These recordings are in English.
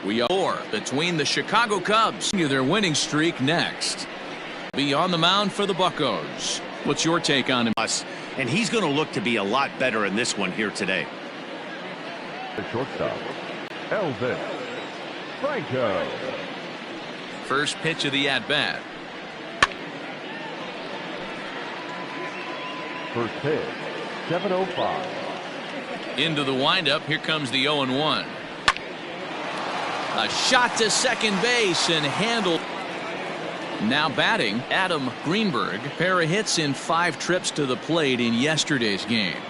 We are between the Chicago Cubs. Their winning streak next. Be on the mound for the Buccos. What's your take on him? And he's going to look to be a lot better in this one here today. The shortstop, Elvis Franco. First pitch of the at-bat. First pitch, 7:05. Into the windup. Here comes the 0-1. A shot to second base and handled. Now batting, Adam Greenberg. Pair of hits in 5 trips to the plate in yesterday's game.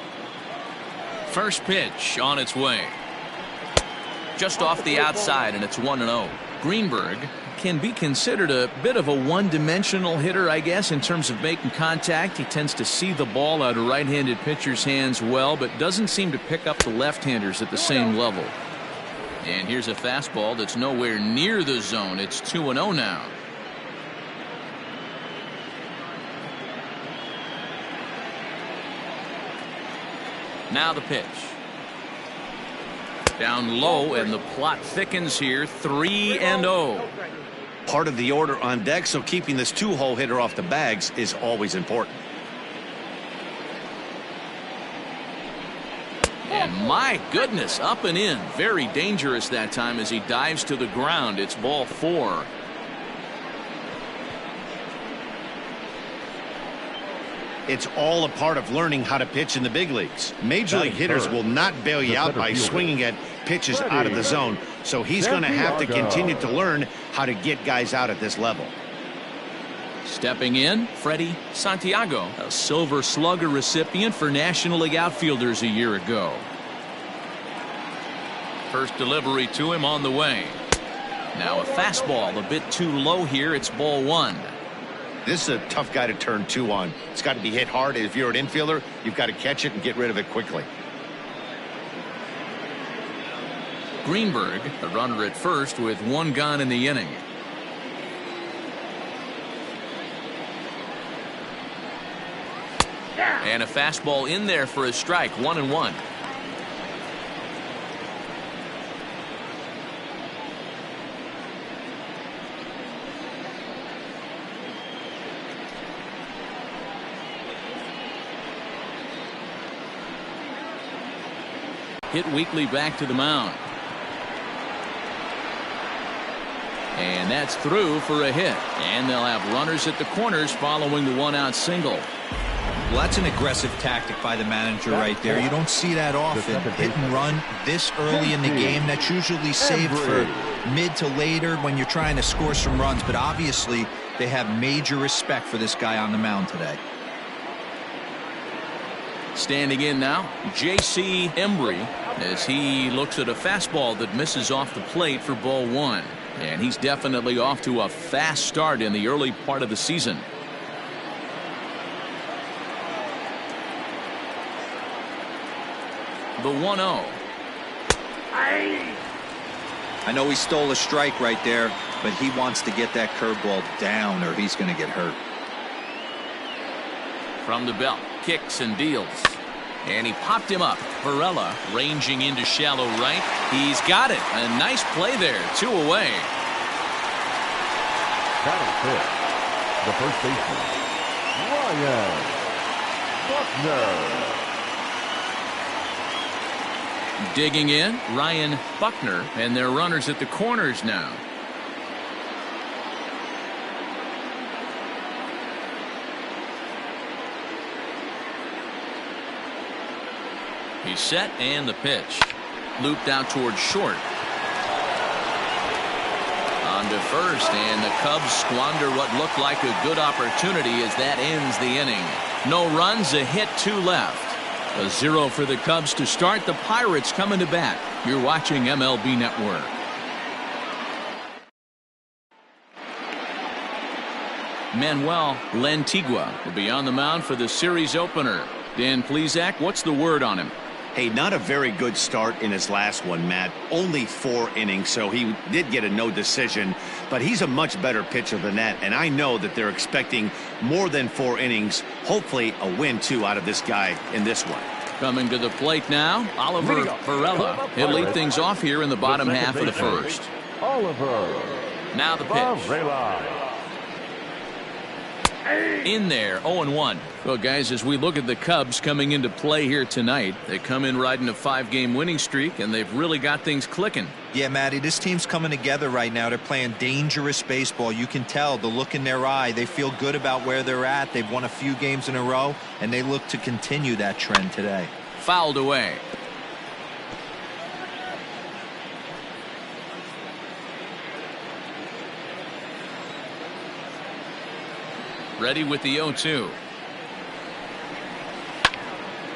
First pitch on its way. Just off the outside, and it's 1-0. Greenberg can be considered a bit of a one-dimensional hitter, I guess, in terms of making contact. He tends to see the ball out of right-handed pitchers' hands well, but doesn't seem to pick up the left-handers at the same level. And here's a fastball that's nowhere near the zone. It's 2-0 now. Now the pitch. Down low, and the plot thickens here. 3-0. Part of the order on deck, so keeping this 2-hole hitter off the bags is always important. And my goodness, up and in. Very dangerous that time as he dives to the ground. It's ball 4. It's all a part of learning how to pitch in the big leagues. Major league hitters will not bail you out by swinging at pitches out of the zone. So he's going to have to continue to learn how to get guys out at this level. Stepping in, Freddie Santiago, a Silver Slugger recipient for National League outfielders a year ago. First delivery to him on the way. Now a fastball a bit too low here. It's ball 1. This is a tough guy to turn 2 on. It's got to be hit hard. If you're an infielder, you've got to catch it and get rid of it quickly. Greenberg, a runner at first with 1 gone in the inning. And a fastball in there for a strike. 1-1. Hit weakly back to the mound. And that's through for a hit. And they'll have runners at the corners following the 1-out single. Well, that's an aggressive tactic by the manager right there. You don't see that often. Hit and run this early in the game. That's usually saved for mid to later when you're trying to score some runs. But obviously, they have major respect for this guy on the mound today. Standing in now, J.C. Embry, as he looks at a fastball that misses off the plate for ball 1. And he's definitely off to a fast start in the early part of the season. The 1-0. I know he stole a strike right there, but he wants to get that curveball down or he's going to get hurt. From the belt, kicks and deals. And he popped him up. Varela ranging into shallow right. He's got it. A nice play there. 2 away. Batting fifth, the first baseman, Ryan Buckner. Digging in, Ryan Buckner, and their runners at the corners now. He's set, and the pitch. Looped out towards short. On to first, and the Cubs squander what looked like a good opportunity as that ends the inning. No runs, a hit, 2 left. A 0 for the Cubs to start. The Pirates coming to bat. You're watching MLB Network. Manuel Lantigua will be on the mound for the series opener. Dan Plesac, what's the word on him? Hey, not a very good start in his last one, Matt. Only 4 innings, so he did get a no decision. But he's a much better pitcher than that, and I know that they're expecting more than 4 innings. Hopefully a win, too, out of this guy in this one. Coming to the plate now, Oliver Varela. He'll lead things off here in the bottom half of the first. Oliver. Now the pitch. Varela. In there, 0-1. Well, guys, as we look at the Cubs coming into play here tonight, they come in riding a 5-game winning streak, and they've really got things clicking. Yeah, Matty, this team's coming together right now. They're playing dangerous baseball. You can tell the look in their eye. They feel good about where they're at. They've won a few games in a row, and they look to continue that trend today. Fouled away. Ready with the 0-2.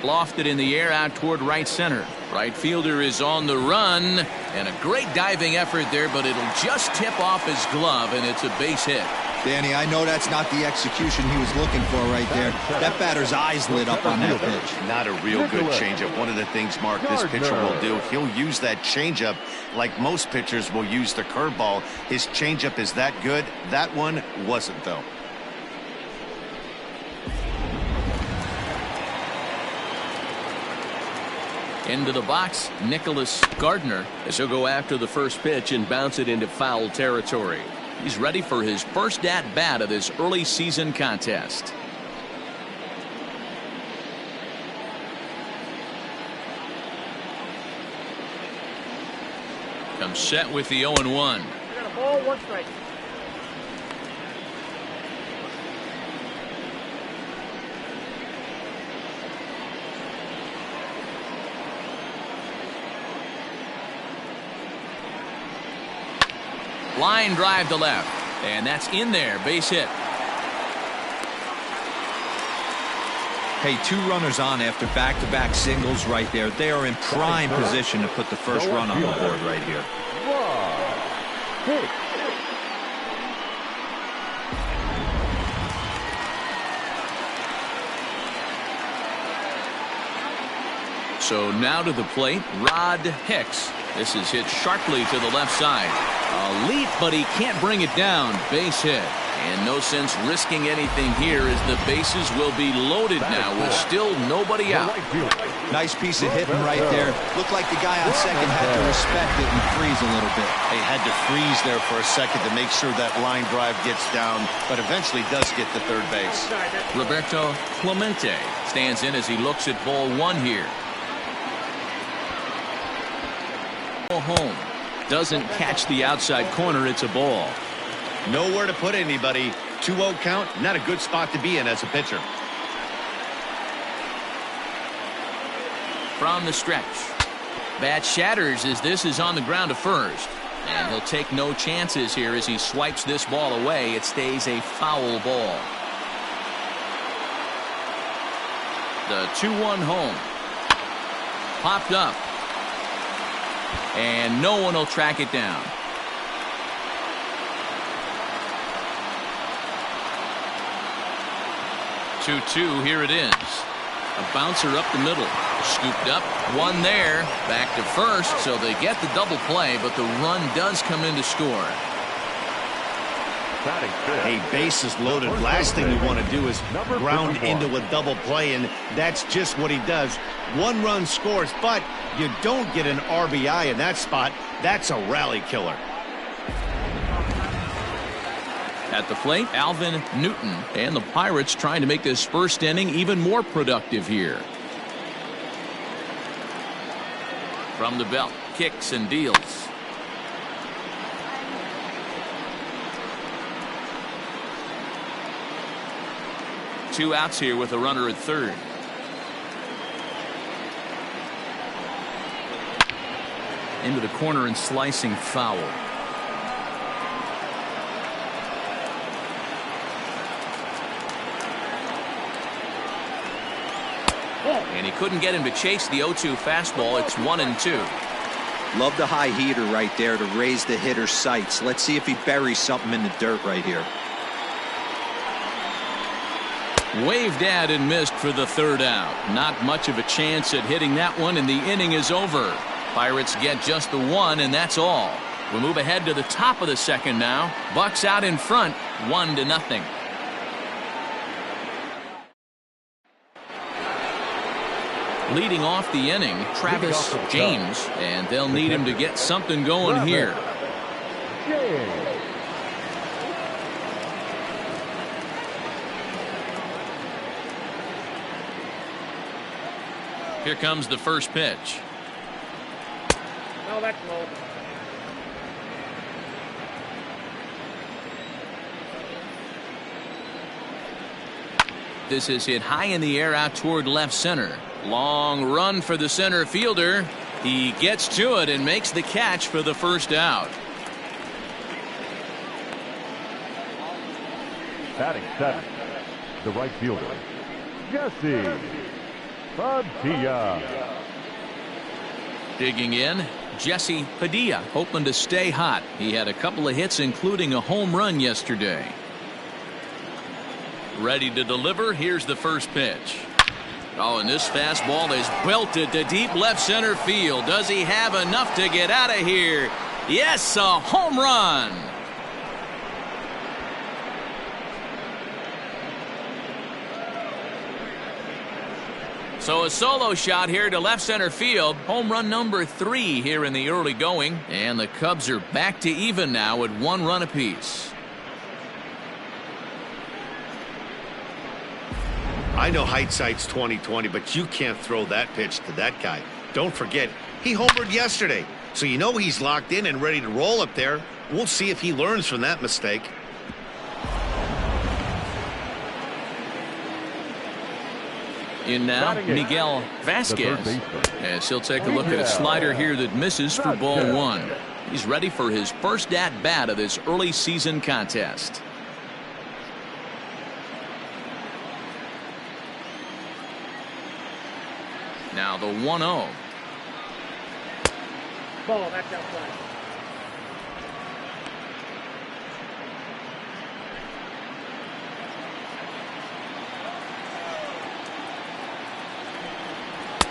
Lofted in the air out toward right center. Right fielder is on the run, and a great diving effort there, but it'll just tip off his glove, and it's a base hit. Danny, I know that's not the execution he was looking for right there. That batter's eyes lit up on that pitch. Not a real good changeup. One of the things, Mark, this pitcher will do, he'll use that changeup like most pitchers will use the curveball. His changeup is that good. That one wasn't, though. Into the box, Nicholas Gardner, as he'll go after the first pitch and bounce it into foul territory. He's ready for his first at-bat of this early season contest. Comes set with the 0-1. Got a ball, 1 strike. Line drive to left, and that's in there, base hit. Hey, 2 runners on after back-to-back singles right there. They are in prime position to put the first run on the board right here. So now to the plate, Rod Hicks. This is hit sharply to the left side. A leap, but he can't bring it down. Base hit. And no sense risking anything here as the bases will be loaded now with still nobody out. Nice piece of hitting right there. Looked like the guy on second had to respect it and freeze a little bit. He had to freeze there for a second to make sure that line drive gets down, but eventually does get to third base. Roberto Clemente stands in as he looks at ball 1 here. Home. Doesn't catch the outside corner. It's a ball. Nowhere to put anybody. 2-0 count. Not a good spot to be in as a pitcher. From the stretch. Bat shatters as this is on the ground to first. And he'll take no chances here as he swipes this ball away. It stays a foul ball. The 2-1 home. Popped up. And no one will track it down. Two, here it is. A bouncer up the middle. Scooped up, one there. Back to first, so they get the double play, but the run does come in to score. Hey, base is loaded. Last thing you want to do is ground into a double play, and that's just what he does. 1 run scores, but you don't get an RBI in that spot. That's a rally killer. At the plate, Alvin Newton, and the Pirates trying to make this first inning even more productive here. From the belt, kicks and deals. Two outs here with a runner at third. Into the corner and slicing foul. And he couldn't get him to chase the 0-2 fastball. It's 1-2. Love the high heater right there to raise the hitter's sights. Let's see if he buries something in the dirt right here. Waved at and missed for the third out. Not much of a chance at hitting that one, and the inning is over. Pirates get just the 1, and that's all. We'll move ahead to the top of the second now. Bucks out in front, 1-0. Leading off the inning, Travis James, and they'll need him to get something going here. James. Here comes the first pitch. No, that's low. This is hit high in the air out toward left center. Long run for the center fielder. He gets to it and makes the catch for the first out. Batting seventh, the right fielder, Jesse Padilla. Digging in, Jesse Padilla, hoping to stay hot. He had a couple of hits, including a home run yesterday. Ready to deliver. Here's the first pitch. Oh, and this fastball is belted to deep left center field. Does he have enough to get out of here? Yes, a home run. So a solo shot here to left center field. Home run number 3 here in the early going. And the Cubs are back to even now at 1 run apiece. I know hindsight's 20/20, but you can't throw that pitch to that guy. Don't forget, he homered yesterday. So you know he's locked in and ready to roll up there. We'll see if he learns from that mistake. In now, Miguel Vasquez, as he'll take a look at a slider here that misses for ball 1. He's ready for his first at-bat of this early season contest. Now the 1-0. Ball, that's outside.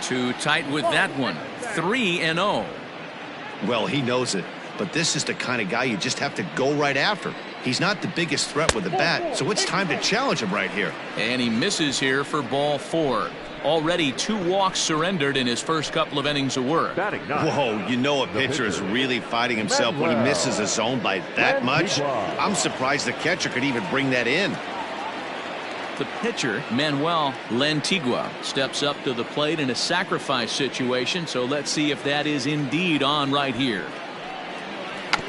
Too tight with that one. 3-0. Well, he knows it, but this is the kind of guy you just have to go right after. He's not the biggest threat with the bat, so it's time to challenge him right here. And he misses here for ball 4. Already 2 walks surrendered in his first couple of innings of work. Whoa, you know a pitcher is really fighting himself when he misses a zone by that much. I'm surprised the catcher could even bring that in. The pitcher, Manuel Lantigua, steps up to the plate in a sacrifice situation, so let's see if that is indeed on right here.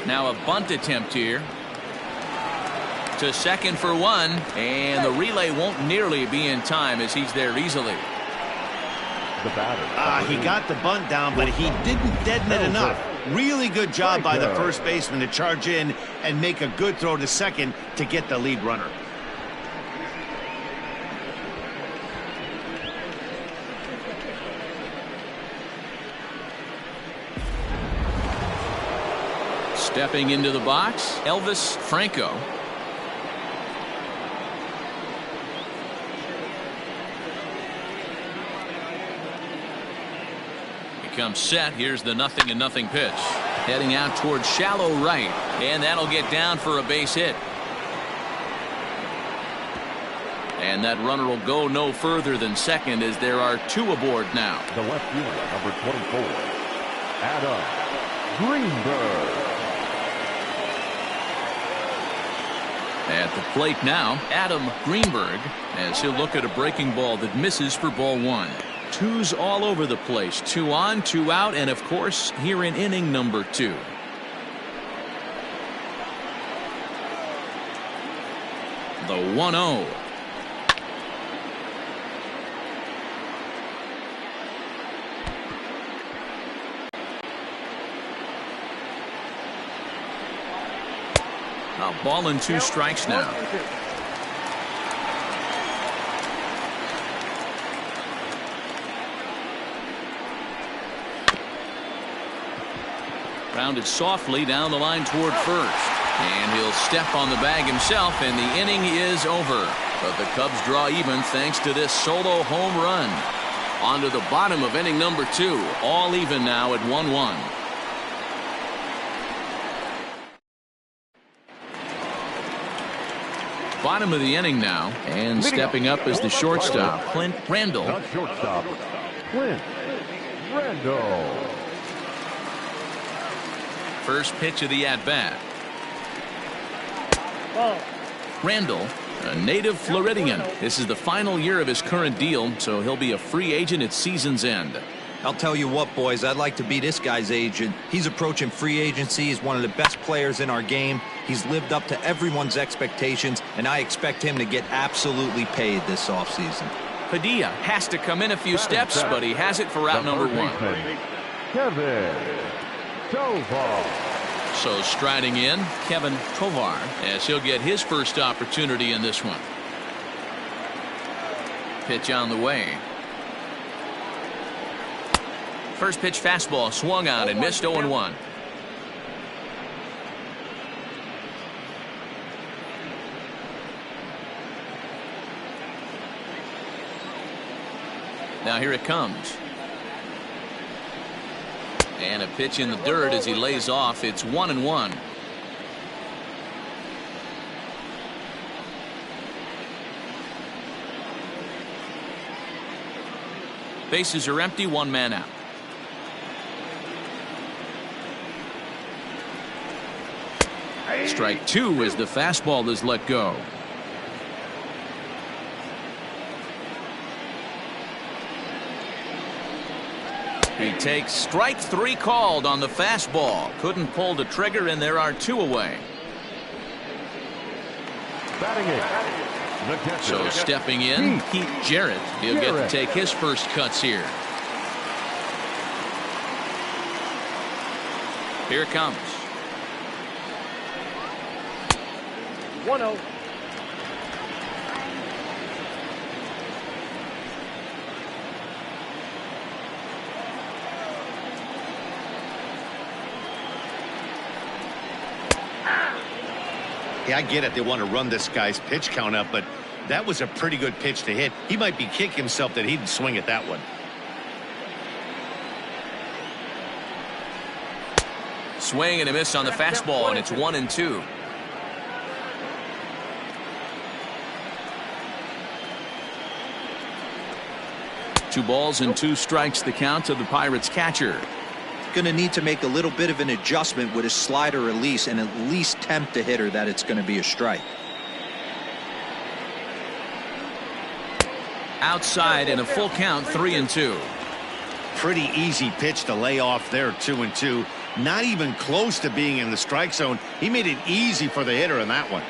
Now a bunt attempt here. To second for 1, and the relay won't nearly be in time as he's there easily. The batter. He got the bunt down, but he didn't deaden it enough. Really good job by the first baseman to charge in and make a good throw to second to get the lead runner. Stepping into the box, Elvis Franco. Comes set. Here's the 0-0 pitch. Heading out towards shallow right. And that'll get down for a base hit. And that runner will go no further than second as there are 2 aboard now. The left fielder, number 24, Adam Greenberg. At the plate now, Adam Greenberg, as he'll look at a breaking ball that misses for ball 1. 2's all over the place. 2 on, 2 out, and of course here in inning number 2. The 1-0. A ball and 2 strikes now. Grounded softly down the line toward first. And he'll step on the bag himself, and the inning is over. But the Cubs draw even thanks to this solo home run. On to the bottom of inning number 2. All even now at 1-1. Bottom of the inning now, and stepping up is the shortstop, Clint Randall. The shortstop, Clint Randall. First pitch of the at-bat. Ball. Randall, a native Floridian. This is the final year of his current deal, so he'll be a free agent at season's end. I'll tell you what, boys, I'd like to be this guy's agent. He's approaching free agency. He's one of the best players in our game. He's lived up to everyone's expectations, and I expect him to get absolutely paid this offseason. Padilla has to come in a few steps, but he has it for route number 1. Kevin Tovar. So striding in, Kevin Tovar, as he'll get his first opportunity in this one. Pitch on the way. First pitch fastball swung on and missed 0-1. Now here it comes. And a pitch in the dirt as he lays off. It's 1-1. Bases are empty, 1 man out. Strike 2 as the fastball is let go. He takes strike 3 called on the fastball. Couldn't pull the trigger, and there are 2 away. Batting it. So stepping in, Pete Jarrett. He'll get to take his first cuts here. Here it comes. 1-0. Yeah, I get it. They want to run this guy's pitch count up, but that was a pretty good pitch to hit. He might be kicking himself that he didn't swing at that one. Swing and a miss on the fastball, and it's 1-2. Two balls and 2 strikes, the count to the Pirates catcher. Going to need to make a little bit of an adjustment with his slider release and at least tempt the hitter that it's going to be a strike. Outside and a full count, 3-2. Pretty easy pitch to lay off there, 2-2. Not even close to being in the strike zone. He made it easy for the hitter in that one.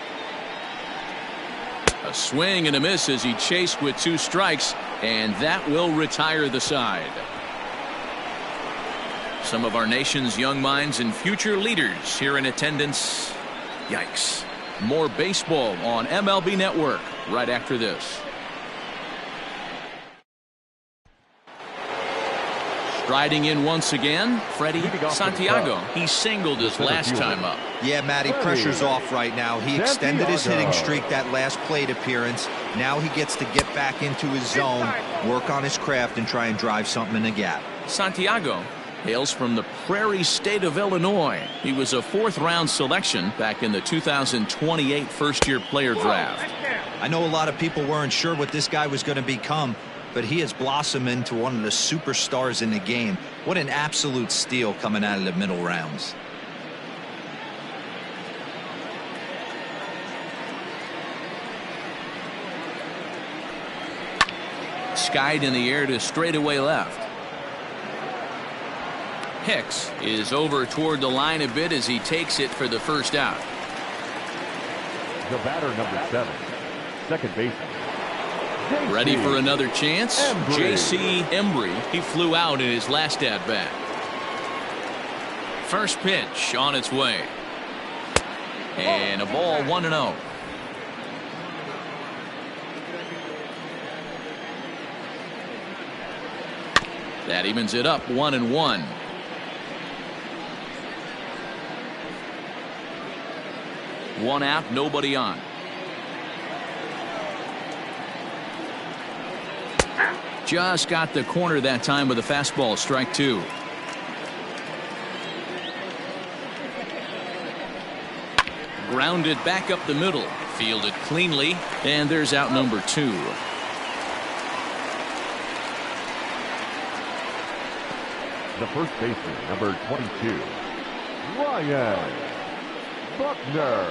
A swing and a miss as he chased with 2 strikes, and that will retire the side. Some of our nation's young minds and future leaders here in attendance. Yikes. More baseball on MLB Network right after this. Striding in once again, Freddie Santiago. He singled his last time up. Yeah, Matty, pressure's off right now. He extended his hitting streak that last plate appearance. Now he gets to get back into his zone, work on his craft, and try and drive something in the gap. Santiago hails from the Prairie State of Illinois. He was a 4th-round selection back in the 2028 first-year player draft. I know a lot of people weren't sure what this guy was going to become, but he has blossomed into one of the superstars in the game. What an absolute steal coming out of the middle rounds. Skied in the air to straightaway left. Hicks is over toward the line a bit as he takes it for the first out. The batter, number 7, second baseman. Ready for another chance? J.C. Embry. He flew out in his last at-bat. First pitch on its way. And a ball, 1-0. That evens it up, 1-1. One out, nobody on. Just got the corner that time with a fastball, strike 2. Grounded back up the middle, fielded cleanly, and there's out number 2. The first baseman, number 22, Ryan Buckner.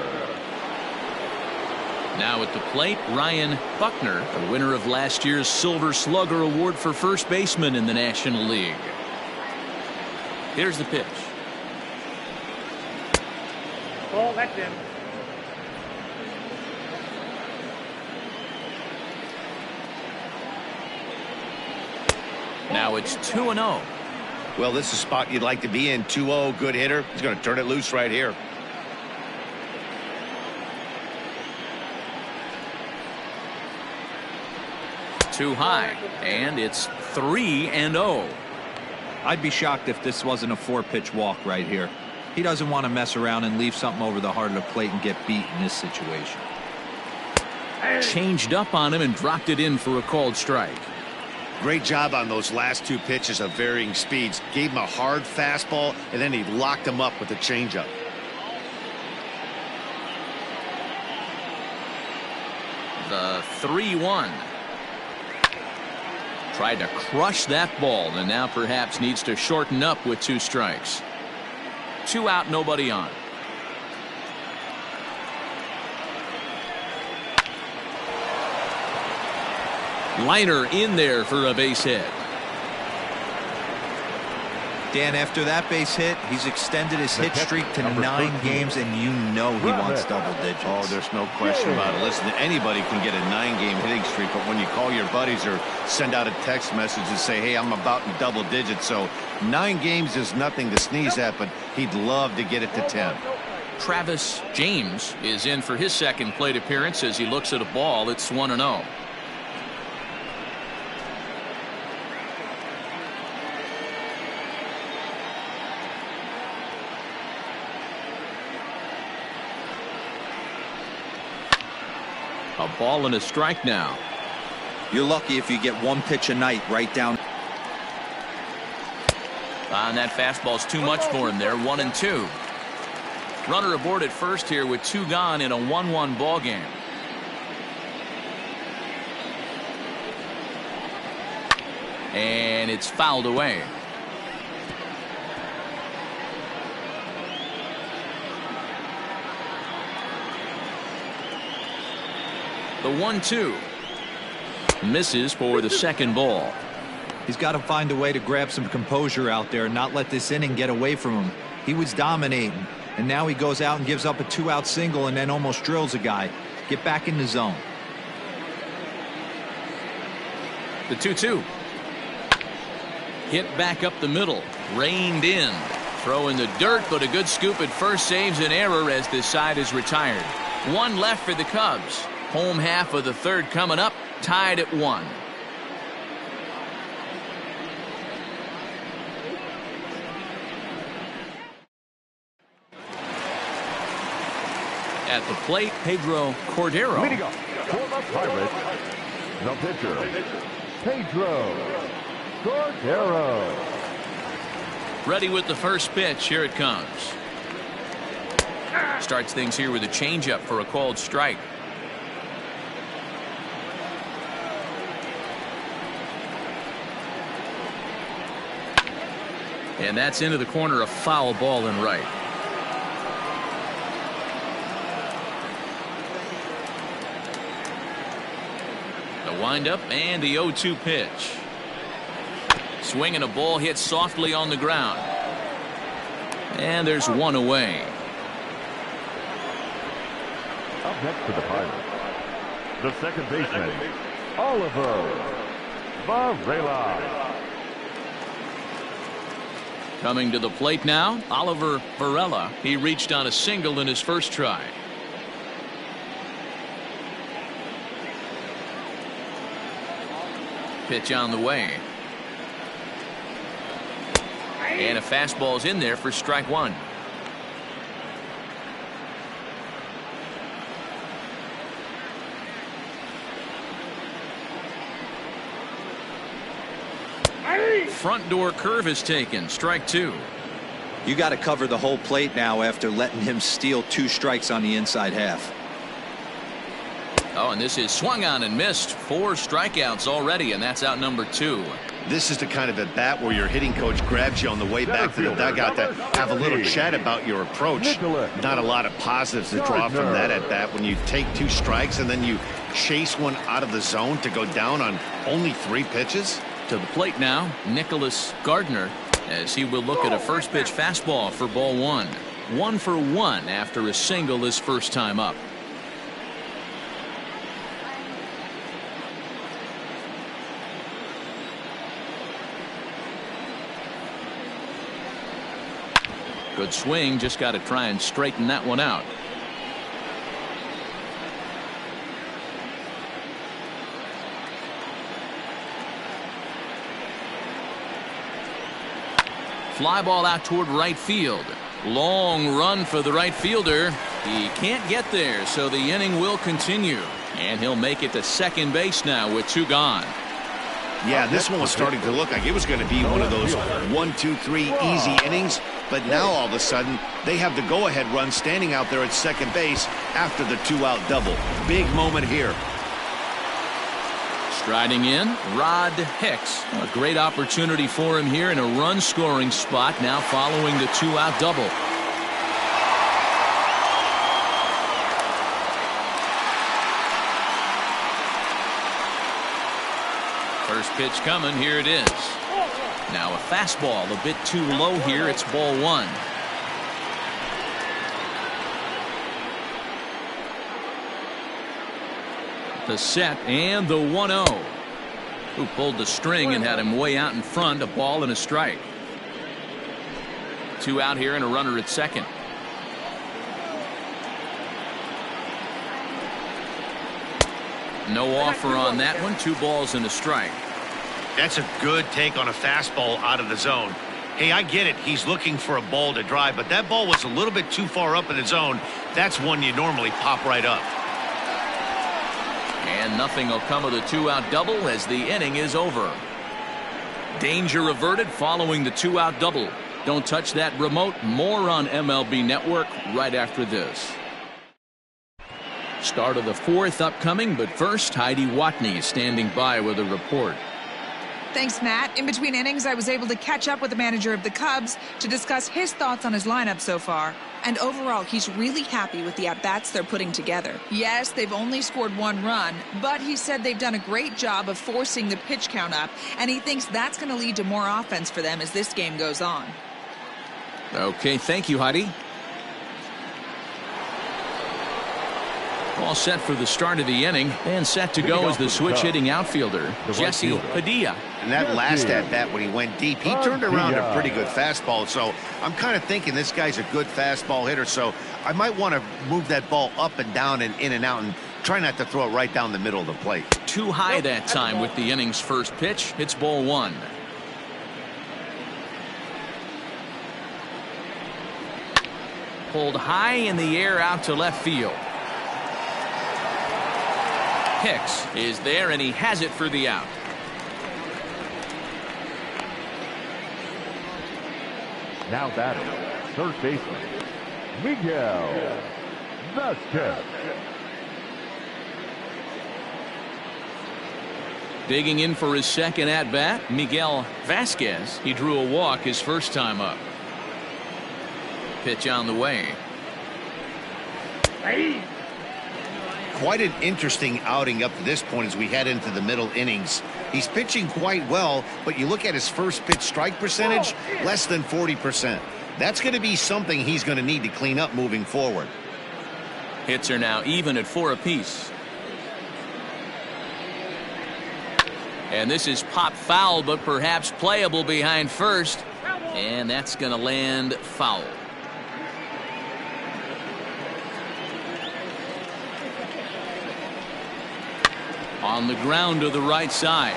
Now at the plate, Ryan Buckner, the winner of last year's Silver Slugger Award for first baseman in the National League. Here's the pitch. Ball, that's in. Now it's 2-0. Well, this is a spot you'd like to be in. 2-0, good hitter. He's going to turn it loose right here. Too high, and it's 3-0. I'd be shocked if this wasn't a 4-pitch walk right here. He doesn't want to mess around and leave something over the heart of the plate and get beat in this situation. Changed up on him and dropped it in for a called strike. Great job on those last two pitches of varying speeds. Gave him a hard fastball, and then he locked him up with a changeup. The 3-1. Tried to crush that ball, and now perhaps needs to shorten up with 2 strikes. 2 out, nobody on. Liner in there for a base hit. Dan, after that base hit, he's extended his hit streak to 9 games, and you know he wants double digits. Oh, there's no question about it. Listen, anybody can get a 9-game hitting streak, but when you call your buddies or send out a text message and say, hey, I'm about in double digits, so 9 games is nothing to sneeze at, but he'd love to get it to 10. Travis James is in for his second plate appearance as he looks at a ball. It's 1-0. A ball and a strike now. You're lucky if you get 1 pitch a night right down. And that fastball's too much for him there. 1-2. Runner aboard at first here with 2 gone in a 1-1 ball game. And it's fouled away. The 1-2 misses for the second ball. He's got to find a way to grab some composure out there and not let this inning get away from him. He was dominating, and now he goes out and gives up a 2-out single and then almost drills a guy. Get back in the zone. The 2-2 hit back up the middle, reined in, throw in the dirt, but a good scoop at first saves an error as this side is retired. 1 left for the Cubs. Home half of the third coming up, tied at 1. At the plate, Pedro Cordero. Leading off for the Pirates, the pitcher, Pedro Cordero. Ready with the first pitch. Here it comes. Starts things here with a changeup for a called strike. And that's into the corner, a foul ball and right. The windup and the 0-2 pitch. Swing and a ball hit softly on the ground. And there's 1 away. Up next to the Pirates, the second baseman, Oliver Varela. Coming to the plate now, Oliver Varela. He reached on a single in his first try. Pitch on the way. And a fastball's in there for strike 1. Front door curve is taken. Strike 2. You got to cover the whole plate now after letting him steal 2 strikes on the inside half. Oh, and this is swung on and missed. 4 strikeouts already, and that's out number 2. This is the kind of at bat where your hitting coach grabs you on the way back to the dugout to have a little chat about your approach. Not a lot of positives to draw from that at bat when you take 2 strikes and then you chase one out of the zone to go down on only 3 pitches. To the plate now, Nicholas Gardner, as he will look at a first pitch fastball for ball 1. 1 for 1 after a single his first time up. Good swing, just got to try and straighten that one out. Fly ball out toward right field. Long run for the right fielder. He can't get there, so the inning will continue. And he'll make it to second base now with 2 gone. Yeah, this one was starting to look like it was going to be one of those 1, 2, 3 easy innings. But now all of a sudden they have the go-ahead run standing out there at second base after the 2-out double. Big moment here. Striding in, Rod Hicks. A great opportunity for him here in a run-scoring spot now following the 2-out double. First pitch coming, here it is. Now a fastball a bit too low here. It's ball 1. The set and the 1-0. Who pulled the string and had him way out in front. A ball and a strike. 2 out here and a runner at second. No offer on that one. 2 balls and a strike. That's a good take on a fastball out of the zone. Hey, I get it. He's looking for a ball to drive, but that ball was a little bit too far up in the zone. That's one you normally pop right up. And nothing will come of the 2-out double as the inning is over. Danger averted following the 2-out double. Don't touch that remote. More on MLB Network right after this. Start of the 4th upcoming, but first Heidi Watney standing by with a report. Thanks, Matt. In between innings, I was able to catch up with the manager of the Cubs to discuss his thoughts on his lineup so far. And overall, he's really happy with the at-bats they're putting together. Yes, they've only scored 1 run, but he said they've done a great job of forcing the pitch count up, and he thinks that's going to lead to more offense for them as this game goes on. Okay, thank you, Heidi. All set for the start of the inning and set to go as the switch hitting outfielder, Jesse Padilla. And that last at bat when he went deep, he turned around a pretty good fastball. So I'm kind of thinking this guy's a good fastball hitter. So I might want to move that ball up and down and in and out and try not to throw it right down the middle of the plate. Too high that time with the inning's first pitch. It's ball 1. Pulled high in the air out to left field. Hicks is there and he has it for the out. Now batting, third baseman, Miguel Vasquez. Digging in for his second at bat, Miguel Vasquez. He drew a walk his first time up. Pitch on the way. Quite an interesting outing up to this point as we head into the middle innings. He's pitching quite well, but you look at his first pitch strike percentage, less than 40%. That's going to be something he's going to need to clean up moving forward. Hits are now even at 4 apiece. And this is pop foul, but perhaps playable behind first. And that's going to land foul. On the ground to the right side.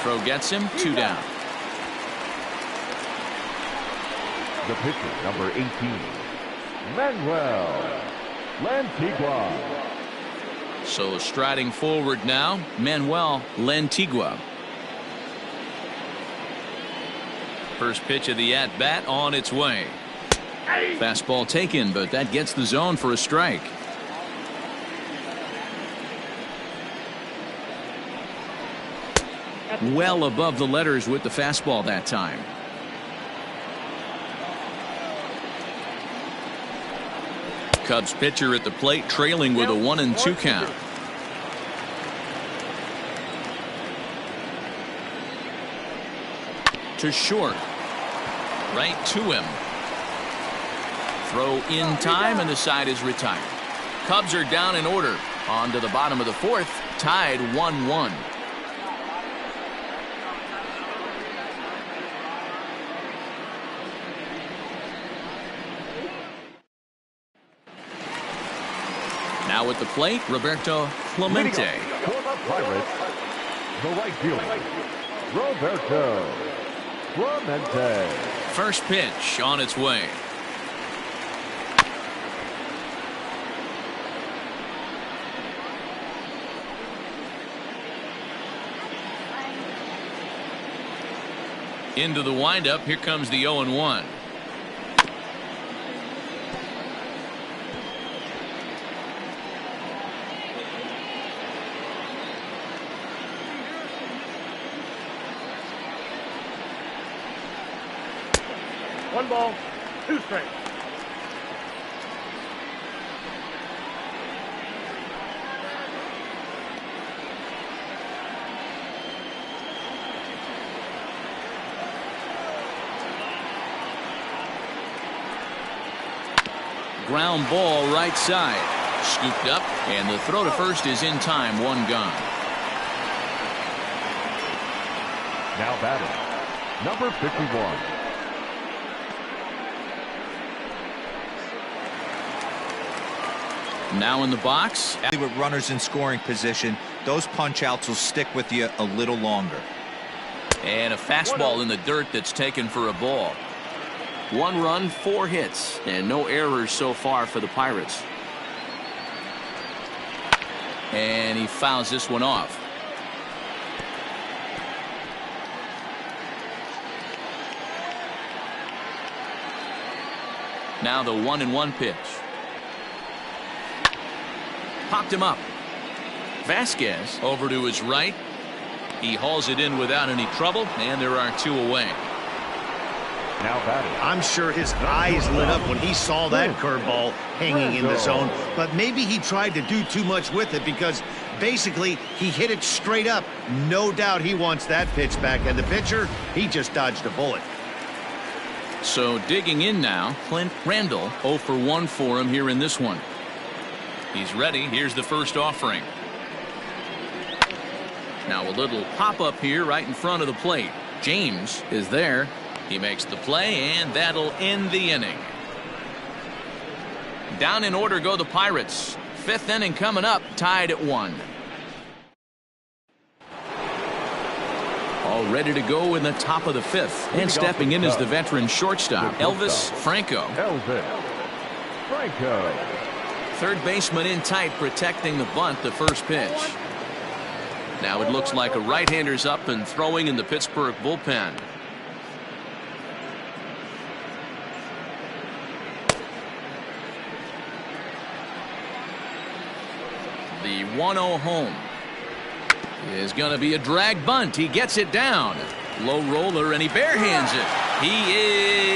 Throw gets him, 2 down. The pitcher, number 18, Manuel Lantigua. So striding forward now, Manuel Lantigua. First pitch of the at-bat on its way. Fastball taken, but that gets the zone for a strike. Well above the letters with the fastball that time. Cubs pitcher at the plate, trailing with a 1-2 count. To short. Right to him. Throw in time, and the side is retired. Cubs are down in order. On to the bottom of the fourth, tied 1-1. Now at the plate, Roberto Clemente. For the Pirates, the right fielder, Roberto Clemente. First pitch on its way. Into the windup. Here comes the 0-1. One ball, two strikes. Ground ball right side. Scooped up, and the throw to first is in time. One gone. Now batting, number 51. Now in the box. With runners in scoring position, those punch outs will stick with you a little longer. And a fastball in the dirt that's taken for a ball. 1 run, 4 hits, and no errors so far for the Pirates. And he fouls this one off. Now the 1-1 pitch. Popped him up. Vasquez over to his right. He hauls it in without any trouble, and there are 2 away. Now batting. I'm sure his eyes lit up when he saw that curveball hanging in the zone, but maybe he tried to do too much with it because basically he hit it straight up. No doubt he wants that pitch back, and the pitcher, he just dodged a bullet. So digging in now, Clint Randall 0 for 1 for him here in this one. He's ready. Here's the first offering. Now a little pop-up here right in front of the plate. James is there. He makes the play, and that'll end the inning. Down in order go the Pirates. 5th inning coming up, tied at 1. All ready to go in the top of the 5th. And stepping in is the veteran shortstop, Elvis Franco. Elvis Franco. Third baseman in tight, protecting the bunt, the first pitch. Now it looks like a right-hander's up and throwing in the Pittsburgh bullpen. The 1-0 home is going to be a drag bunt. He gets it down. Low roller, and he barehands it. He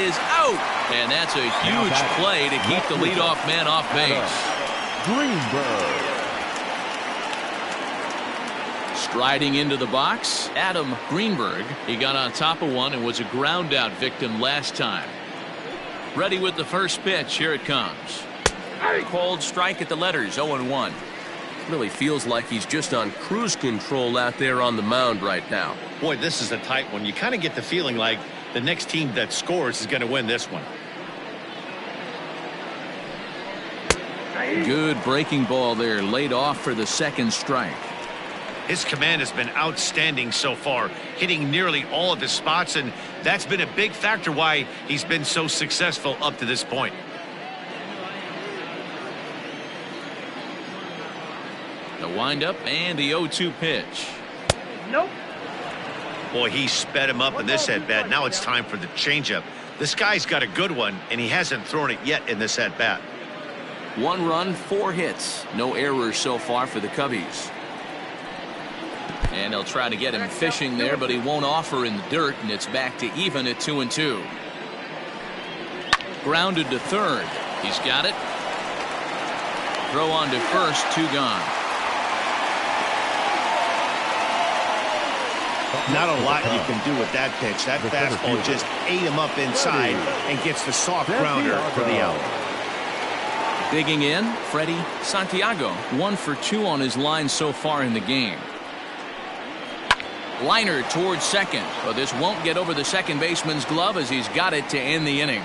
is out. And that's a huge play to keep the leadoff man off base. Greenberg. Striding into the box, Adam Greenberg. He got on top of one and was a ground out victim last time. Ready with the first pitch. Here it comes. Cold strike at the letters. 0-1. Really feels like he's just on cruise control out there on the mound right now. Boy, this is a tight one. You kind of get the feeling like the next team that scores is going to win this one. Good breaking ball there, laid off for the second strike. His command has been outstanding so far, hitting nearly all of his spots, and that's been a big factor why he's been so successful up to this point. The windup and the 0-2 pitch. Nope. Boy, he sped him up in this at-bat. Now it's time for the changeup. This guy's got a good one, and he hasn't thrown it yet in this at-bat. 1 run, 4 hits. No errors so far for the Cubbies. And they'll try to get him fishing there, but he won't offer in the dirt, and it's back to even at 2-2. Grounded to third. He's got it. Throw on to first, 2 gone. Not a lot you can do with that pitch. That fastball just ate him up inside and gets the soft grounder for the out. Digging in, Freddie Santiago, 1 for 2 on his line so far in the game. Liner towards second, but this won't get over the second baseman's glove as he's got it to end the inning.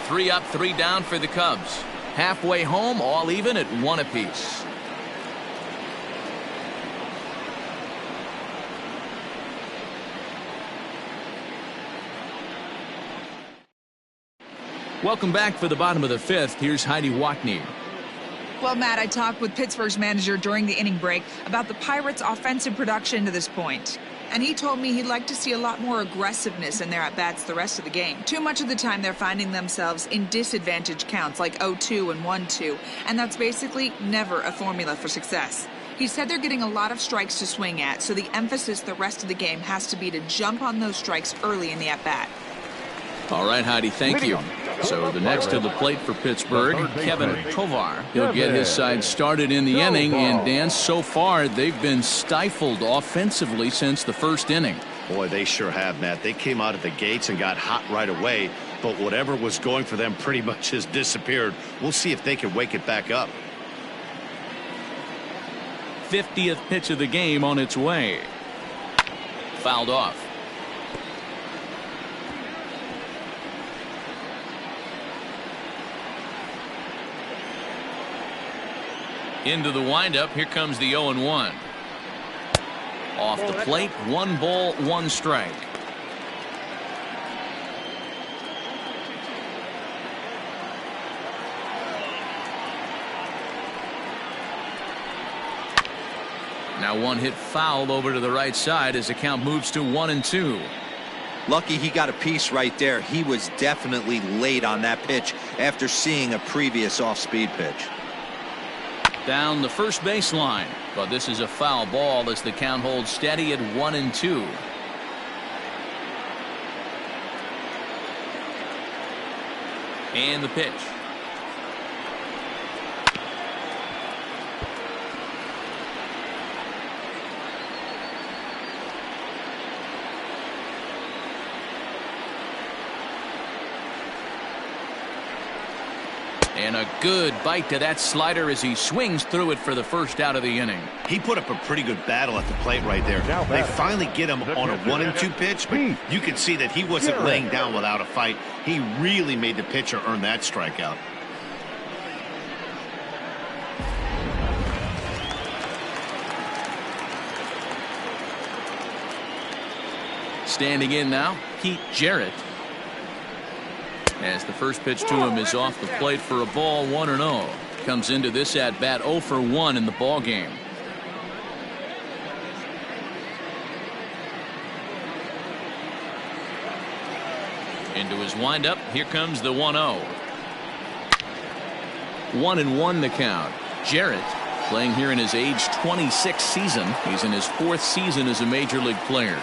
3 up, 3 down for the Cubs. Halfway home, all even at 1 apiece. Welcome back for the bottom of the 5th. Here's Heidi Watney. Well, Matt, I talked with Pittsburgh's manager during the inning break about the Pirates' offensive production to this point. And he told me he'd like to see a lot more aggressiveness in their at-bats the rest of the game. Too much of the time they're finding themselves in disadvantage counts like 0-2 and 1-2. And that's basically never a formula for success. He said they're getting a lot of strikes to swing at, so the emphasis the rest of the game has to be to jump on those strikes early in the at-bat. All right, Heidi, thank you. So the next to the plate for Pittsburgh, Kevin Tovar. He'll get his side started in the inning, and Dan, so far they've been stifled offensively since the first inning. Boy, they sure have, Matt. They came out of the gates and got hot right away, but whatever was going for them pretty much has disappeared. We'll see if they can wake it back up. 50th pitch of the game on its way. Fouled off. Into the windup. Here comes the 0-1. Off the plate, 1 ball, 1 strike. Now 1 hit foul over to the right side as the count moves to 1-2. Lucky he got a piece right there. He was definitely late on that pitch after seeing a previous off-speed pitch. Down the first baseline, but this is a foul ball as the count holds steady at 1-2. And the pitch. And a good bite to that slider as he swings through it for the first out of the inning. He put up a pretty good battle at the plate right there. They finally get him on a 1-2 pitch, but you could see that he wasn't laying down without a fight. He really made the pitcher earn that strikeout. Standing in now, Pete Jarrett. As the first pitch to him is off the plate for a ball, 1-0. Comes into this at bat 0 for 1 in the ball game. Into his windup. Here comes the 1-0. 1-1 the count. Jarrett playing here in his age 26 season. He's in his 4th season as a major league player.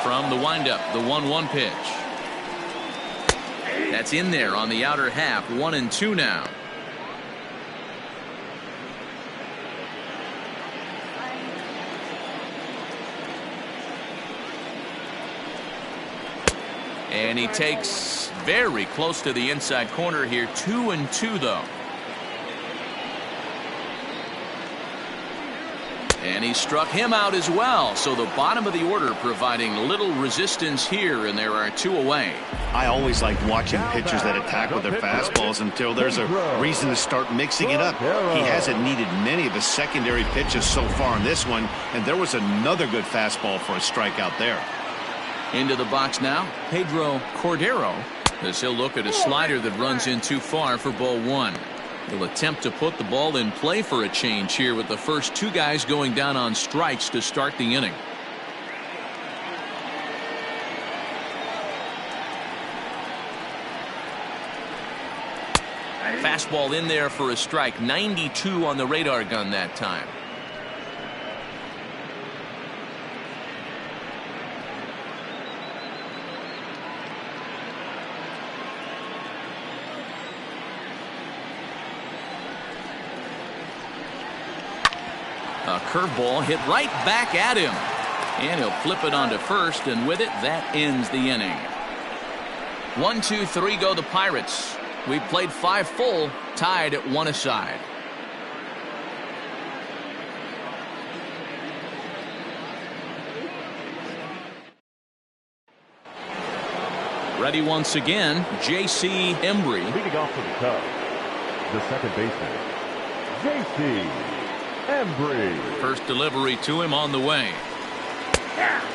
From the windup, the 1-1 pitch. That's in there on the outer half. 1-2 now. And he takes very close to the inside corner here. 2-2 though. And he struck him out as well. So the bottom of the order providing little resistance here, and there are 2 away. I always like watching pitchers that attack with their fastballs until there's a reason to start mixing it up. He hasn't needed many of his secondary pitches so far in this one, and there was another good fastball for a strikeout there. Into the box now, Pedro Cordero, as he'll look at a slider that runs in too far for ball 1. He'll attempt to put the ball in play for a change here with the first 2 guys going down on strikes to start the inning. Fastball in there for a strike. 92 on the radar gun that time. A curveball hit right back at him. And he'll flip it onto first, and with it, that ends the inning. 1, 2, 3 go the Pirates. We played 5 full, tied at 1 aside. Ready once again, J.C. Embry. Leading off for the Cubs, the second baseman, J.C. Embry. First delivery to him on the way.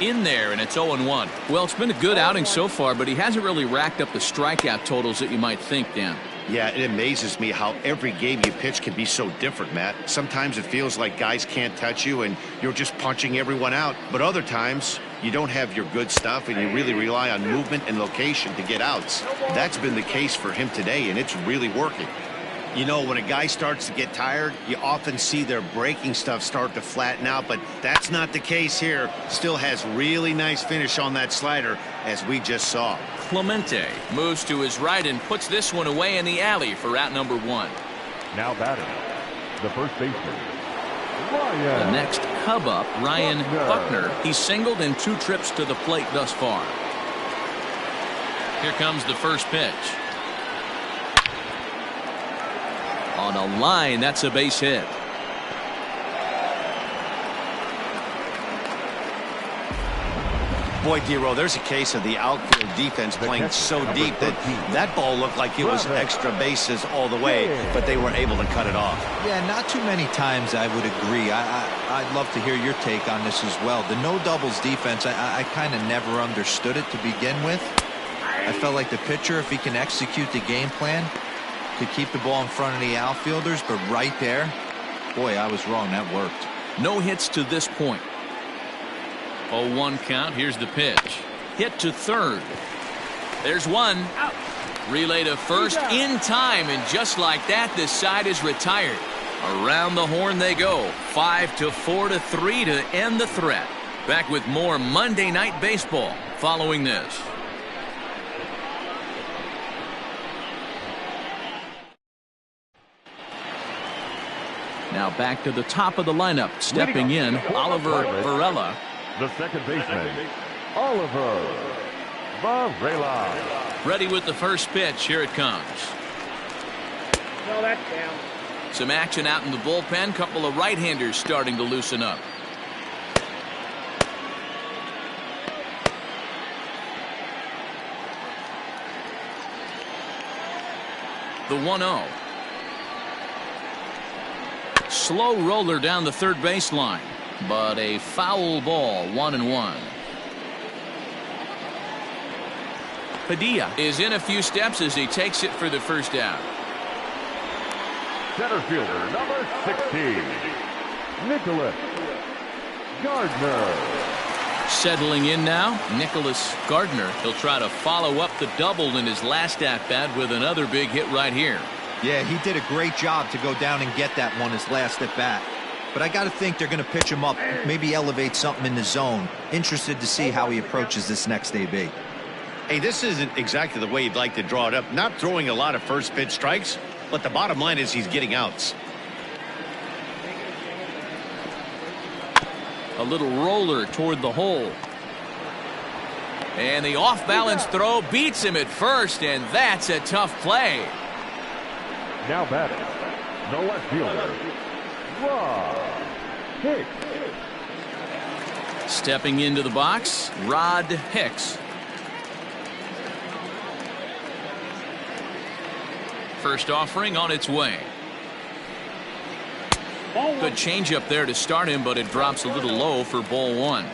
In there, and it's 0-1. Well, it's been a good outing so far, but he hasn't really racked up the strikeout totals that you might think, Dan. Yeah, it amazes me how every game you pitch can be so different, Matt. Sometimes it feels like guys can't touch you and you're just punching everyone out. But other times, you don't have your good stuff and you really rely on movement and location to get outs. That's been the case for him today, and it's really working. You know, when a guy starts to get tired, you often see their breaking stuff start to flatten out, but that's not the case here. Still has really nice finish on that slider, as we just saw. Clemente moves to his right and puts this one away in the alley for out number 1. Now batting, the first baseman, Ryan. The next Cub up, Ryan Buckner. He's singled in 2 trips to the plate thus far. Here comes the first pitch. On a line, that's a base hit. Boy, Dero, there's a case of the outfield defense playing so deep that that ball looked like it was extra bases all the way, but they weren't able to cut it off. Yeah, not too many times I would agree. I'd love to hear your take on this as well. The no doubles defense, I kind of never understood it to begin with. I felt like the pitcher, if he can execute the game plan, could keep the ball in front of the outfielders, but right there, boy, I was wrong. That worked. No hits to this point. 0-1 count. Here's the pitch. Hit to third. There's one. Out. Relay to first in time, and just like that, this side is retired. Around the horn they go. 5-4-3 to end the threat. Back with more Monday Night Baseball following this. Now back to the top of the lineup. Stepping in, Oliver Varela. The second baseman, Oliver Varela. Ready with the first pitch. Here it comes. No, that's down. Some action out in the bullpen. Couple of right-handers starting to loosen up. The 1-0. Slow roller down the third baseline, but a foul ball. 1-1. Padilla is in a few steps as he takes it for the first out. Center fielder number 16, Nicholas Gardner. Settling in now, Nicholas Gardner. He'll try to follow up the double in his last at-bat with another big hit right here. Yeah, he did a great job to go down and get that one his last at bat. But I got to think they're going to pitch him up, maybe elevate something in the zone. Interested to see how he approaches this next AB. Hey, this isn't exactly the way you'd like to draw it up. Not throwing a lot of first pitch strikes, but the bottom line is he's getting outs. A little roller toward the hole. And the off-balance throw beats him at first, and that's a tough play. Now batting, the left fielder, Rod Hicks. Stepping into the box, Rod Hicks. First offering on its way. Good changeup there to start him, but it drops a little low for ball 1.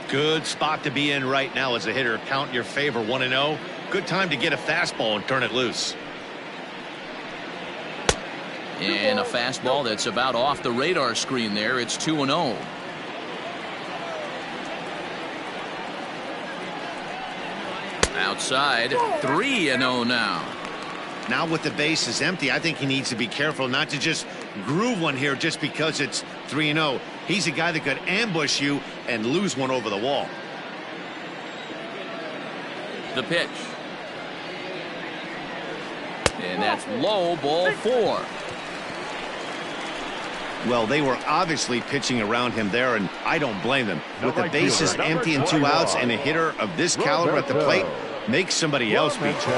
Good spot to be in right now as a hitter. Count in your favor. 1-0. Good time to get a fastball and turn it loose. And a fastball that's about off the radar screen there. It's 2-0. Outside, 3-0 now. Now with the bases empty, I think he needs to be careful not to just groove one here just because it's 3-0. He's a guy that could ambush you and lose one over the wall. The pitch. And that's low, ball 4. Well, they were obviously pitching around him there, and I don't blame them. With the bases empty and 2 outs, and a hitter of this caliber at the plate makes somebody else beat you.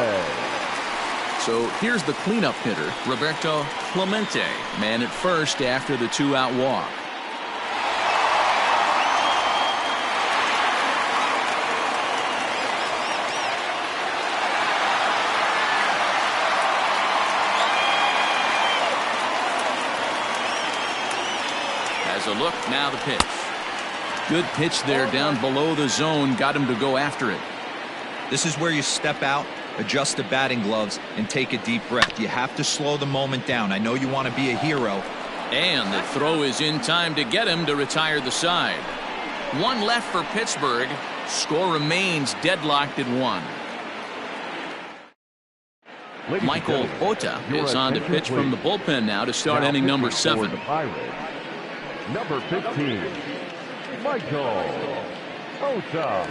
So here's the cleanup hitter, Roberto Clemente, man at first after the 2-out walk. Has a look, now the pitch. Good pitch there down below the zone, got him to go after it. This is where you step out, adjust the batting gloves, and take a deep breath. You have to slow the moment down. I know you want to be a hero. And the throw is in time to get him to retire the side. 1 left for Pittsburgh. Score remains deadlocked at 1. Michael Ota is on to pitch from the bullpen now to start inning number 7. Number 15, Michael Ota.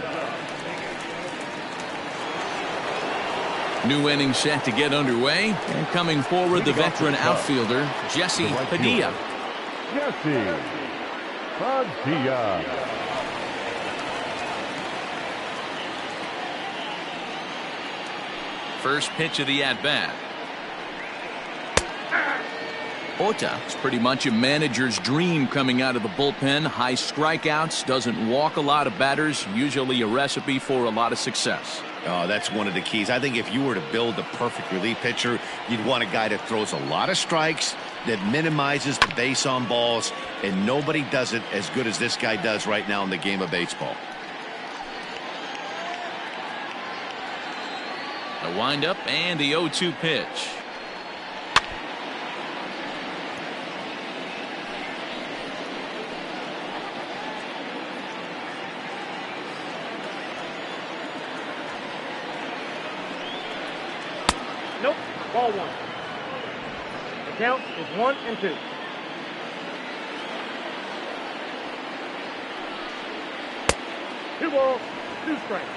New inning set to get underway. And coming forward, the veteran outfielder, Jesse Padilla. Jesse Padilla. First pitch of the at-bat. Ota is pretty much a manager's dream coming out of the bullpen. High strikeouts, doesn't walk a lot of batters, usually a recipe for a lot of success. Oh, that's one of the keys. I think if you were to build the perfect relief pitcher, you'd want a guy that throws a lot of strikes, that minimizes the base on balls, and nobody does it as good as this guy does right now in the game of baseball. The windup and the 0-2 pitch. Nope, ball 1. The count is 1-2. Two balls, 2 strikes.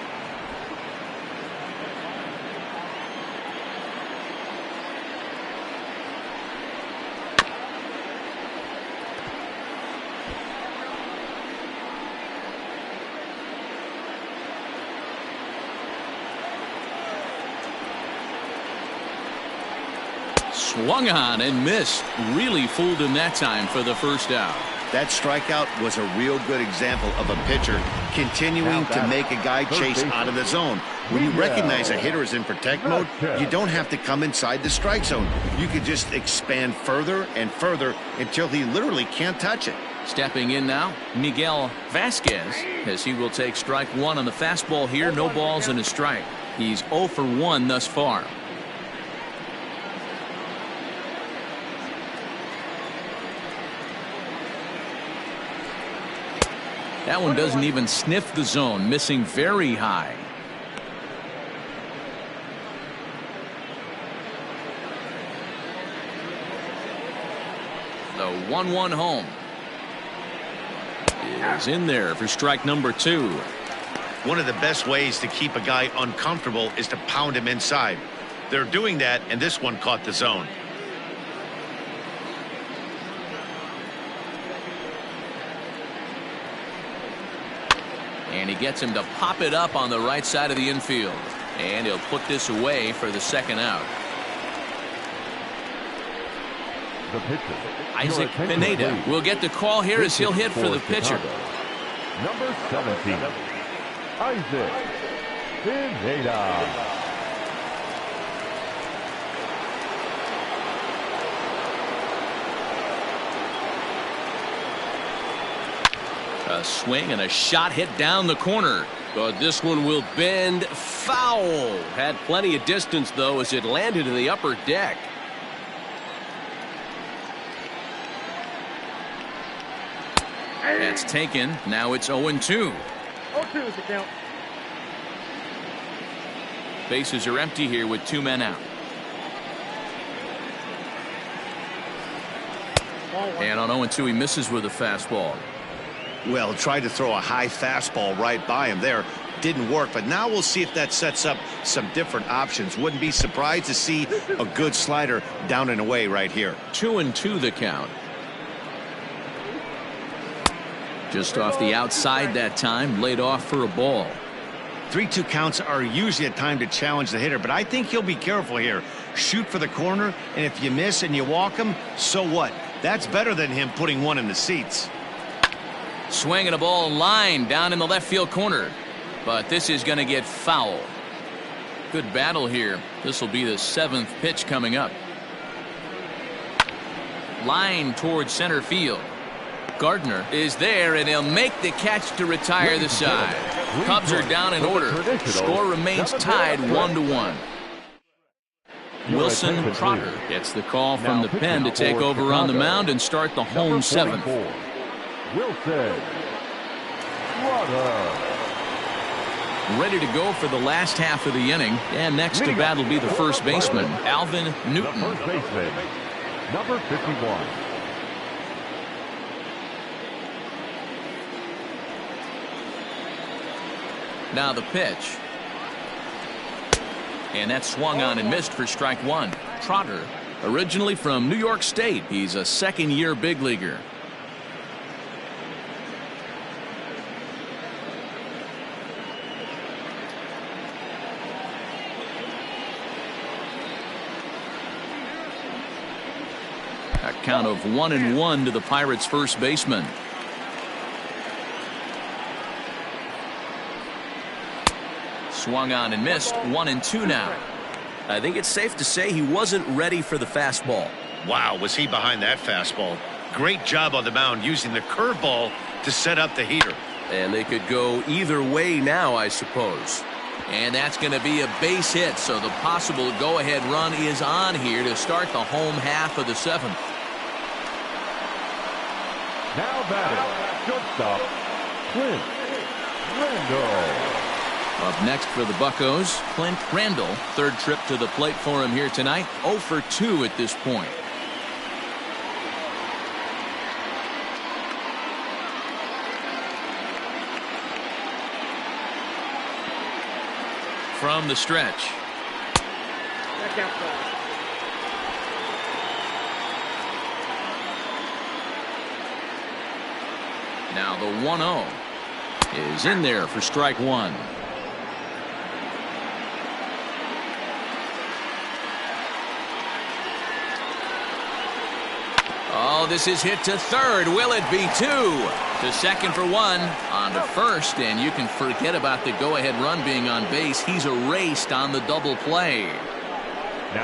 Swung on and missed. Really fooled him that time for the first out. That strikeout was a real good example of a pitcher continuing to make a guy chase out of the zone. When you recognize a hitter is in protect mode, you don't have to come inside the strike zone. You can just expand further and further until he literally can't touch it. Stepping in now, Miguel Vasquez, as he will take strike 1 on the fastball here. No balls and a strike. He's 0 for 1 thus far. That one doesn't even sniff the zone, missing very high. The 1-1 home is in there for strike number 2. One of the best ways to keep a guy uncomfortable is to pound him inside. They're doing that, and this one caught the zone. And he gets him to pop it up on the right side of the infield. And he'll put this away for the second out. The pitcher, Isaac Pineda will get the call here as he'll hit for the pitcher. Number 17, Isaac Pineda. A swing and a shot hit down the corner. But this one will bend foul. Had plenty of distance, though, as it landed in the upper deck. That's taken. Now it's 0-2. 0-2 is the count. Bases are empty here with 2 men out. And on 0-2, he misses with a fastball. Well, tried to throw a high fastball right by him there. Didn't work, but now we'll see if that sets up some different options. Wouldn't be surprised to see a good slider down and away right here. 2-2 the count. Just off the outside that time, laid off for a ball. 3-2 counts are usually a time to challenge the hitter, but I think he'll be careful here. Shoot for the corner, and if you miss and you walk him, so what? That's better than him putting one in the seats. Swinging a ball line down in the left field corner, but this is going to get foul. Good battle here. This will be the 7th pitch coming up. Line towards center field. Gardner is there, and he'll make the catch to retire the side. Cubs are down in order. Score remains tied 1-1. Wilson Trotter gets the call from the pen to take over on the mound and start the home 7th. Wilson Trotter. Ready to go for the last half of the inning, and next to bat will be the first baseman, Alvin Newton. The first baseman, number 51. Now the pitch. And that swung on and missed for strike 1. Trotter, originally from New York State. He's a second-year big leaguer. A count of 1-1 to the Pirates' first baseman. Swung on and missed. 1-2 now. I think it's safe to say he wasn't ready for the fastball. Wow, was he behind that fastball. Great job on the mound using the curveball to set up the heater. And they could go either way now, I suppose. And that's going to be a base hit, so the possible go-ahead run is on here to start the home half of the 7th. Now batting, shortstop, Clint Randall. Up next for the Buccos, Clint Randall. Third trip to the plate for him here tonight. 0 for 2 at this point. From the stretch. Back outside. Now the 1-0 is in there for strike 1. Oh, this is hit to third. Will it be 2? To second for 1. On to first, and you can forget about the go-ahead run being on base. He's erased on the double play.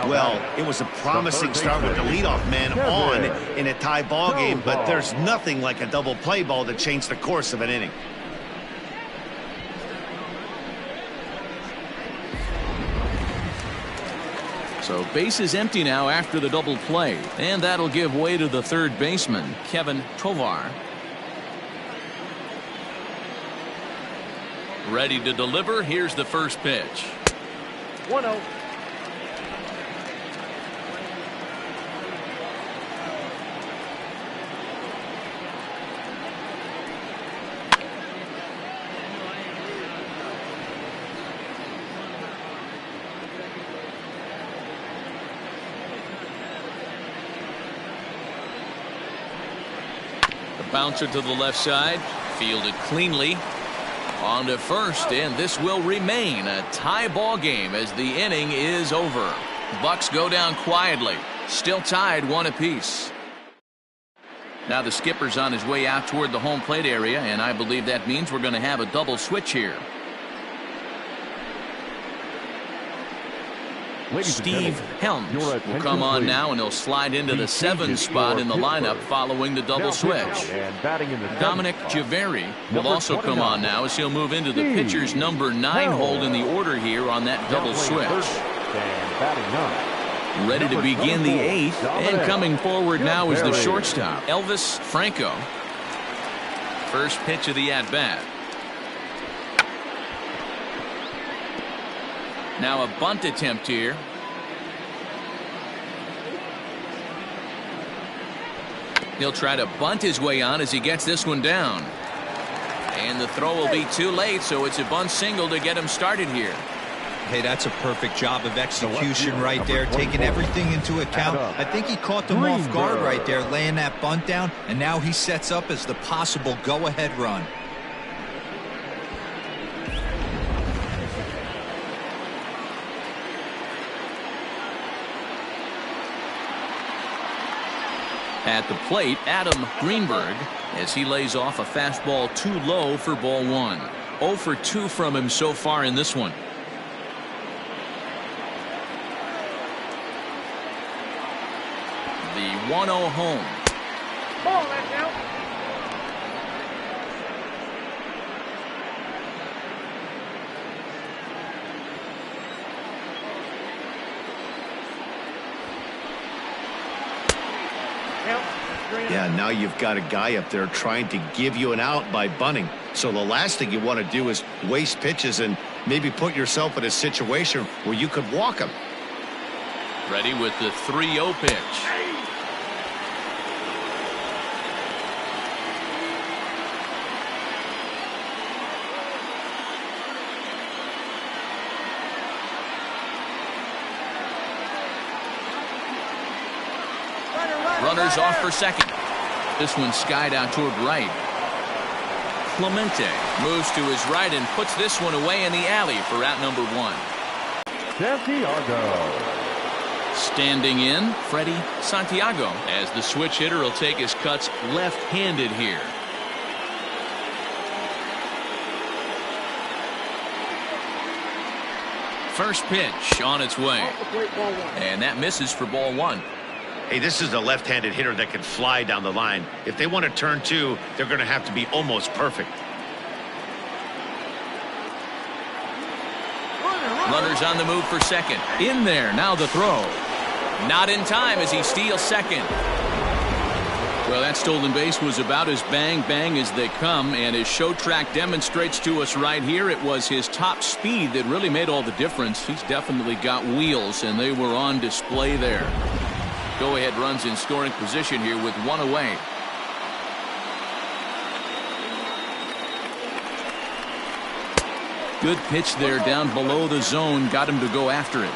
Well, it was a promising start with the leadoff man on in a tie ball game, but there's nothing like a double play ball to change the course of an inning. So base is empty now after the double play, and that'll give way to the third baseman, Kevin Tovar. Ready to deliver. Here's the first pitch. 1-0. Bouncer to the left side, fielded cleanly. On to first, and this will remain a tie ball game as the inning is over. Bucks go down quietly, still tied 1 apiece. Now the skipper's on his way out toward the home plate area, and I believe that means we're going to have a double switch here. Steve Helms will come on now, and he'll slide into the 7th spot in the lineup following the double switch. Dominic Javeri will also come on now as he'll move into the pitcher's number 9 hold in the order here on that double switch. Ready to begin the 8th, and coming forward now is the shortstop, Elvis Franco. First pitch of the at-bat. Now a bunt attempt here. He'll try to bunt his way on as he gets this one down. And the throw will be too late, so it's a bunt single to get him started here. Hey, that's a perfect job of execution right there, taking everything into account. I think he caught them off guard right there, laying that bunt down, and now he sets up as the possible go-ahead run. At the plate, Adam Greenberg, as he lays off a fastball too low for ball one. 0 for 2 from him so far in this one. The 1-0 home. Ball, that count. Yeah, now you've got a guy up there trying to give you an out by bunting. So the last thing you want to do is waste pitches and maybe put yourself in a situation where you could walk him. Ready with the 3-0 pitch. Runners off for second. This one skied out toward right. Clemente moves to his right and puts this one away in the alley for out number 1. Santiago. Standing in, Freddie Santiago, as the switch hitter will take his cuts left-handed here. First pitch on its way. And that misses for ball 1. Hey, this is a left-handed hitter that can fly down the line. If they want to turn 2, they're going to have to be almost perfect. Runners on the move for second. In there, now the throw. Not in time as he steals second. Well, that stolen base was about as bang-bang as they come, and as Show Track demonstrates to us right here, it was his top speed that really made all the difference. He's definitely got wheels, and they were on display there. Go-ahead runs in scoring position here with 1 away. Good pitch there down below the zone. Got him to go after it.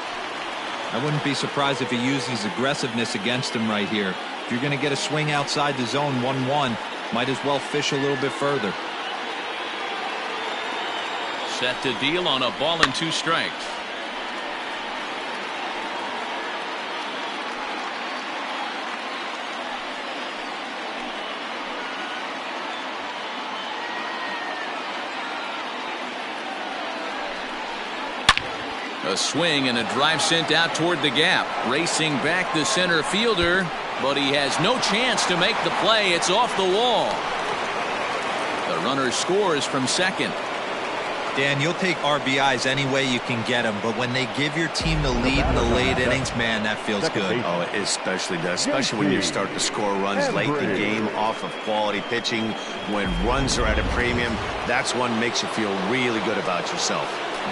I wouldn't be surprised if he used his aggressiveness against him right here. If you're going to get a swing outside the zone 1-1, might as well fish a little bit further. Set to deal on a ball and 2 strikes. A swing and a drive sent out toward the gap. Racing back the center fielder, but he has no chance to make the play. It's off the wall. The runner scores from second. Dan, you'll take RBIs any way you can get them, but when they give your team the lead in the late innings, man, that feels good. Oh, it especially does, especially when you start to score runs late in the game off of quality pitching. When runs are at a premium, that's one makes you feel really good about yourself.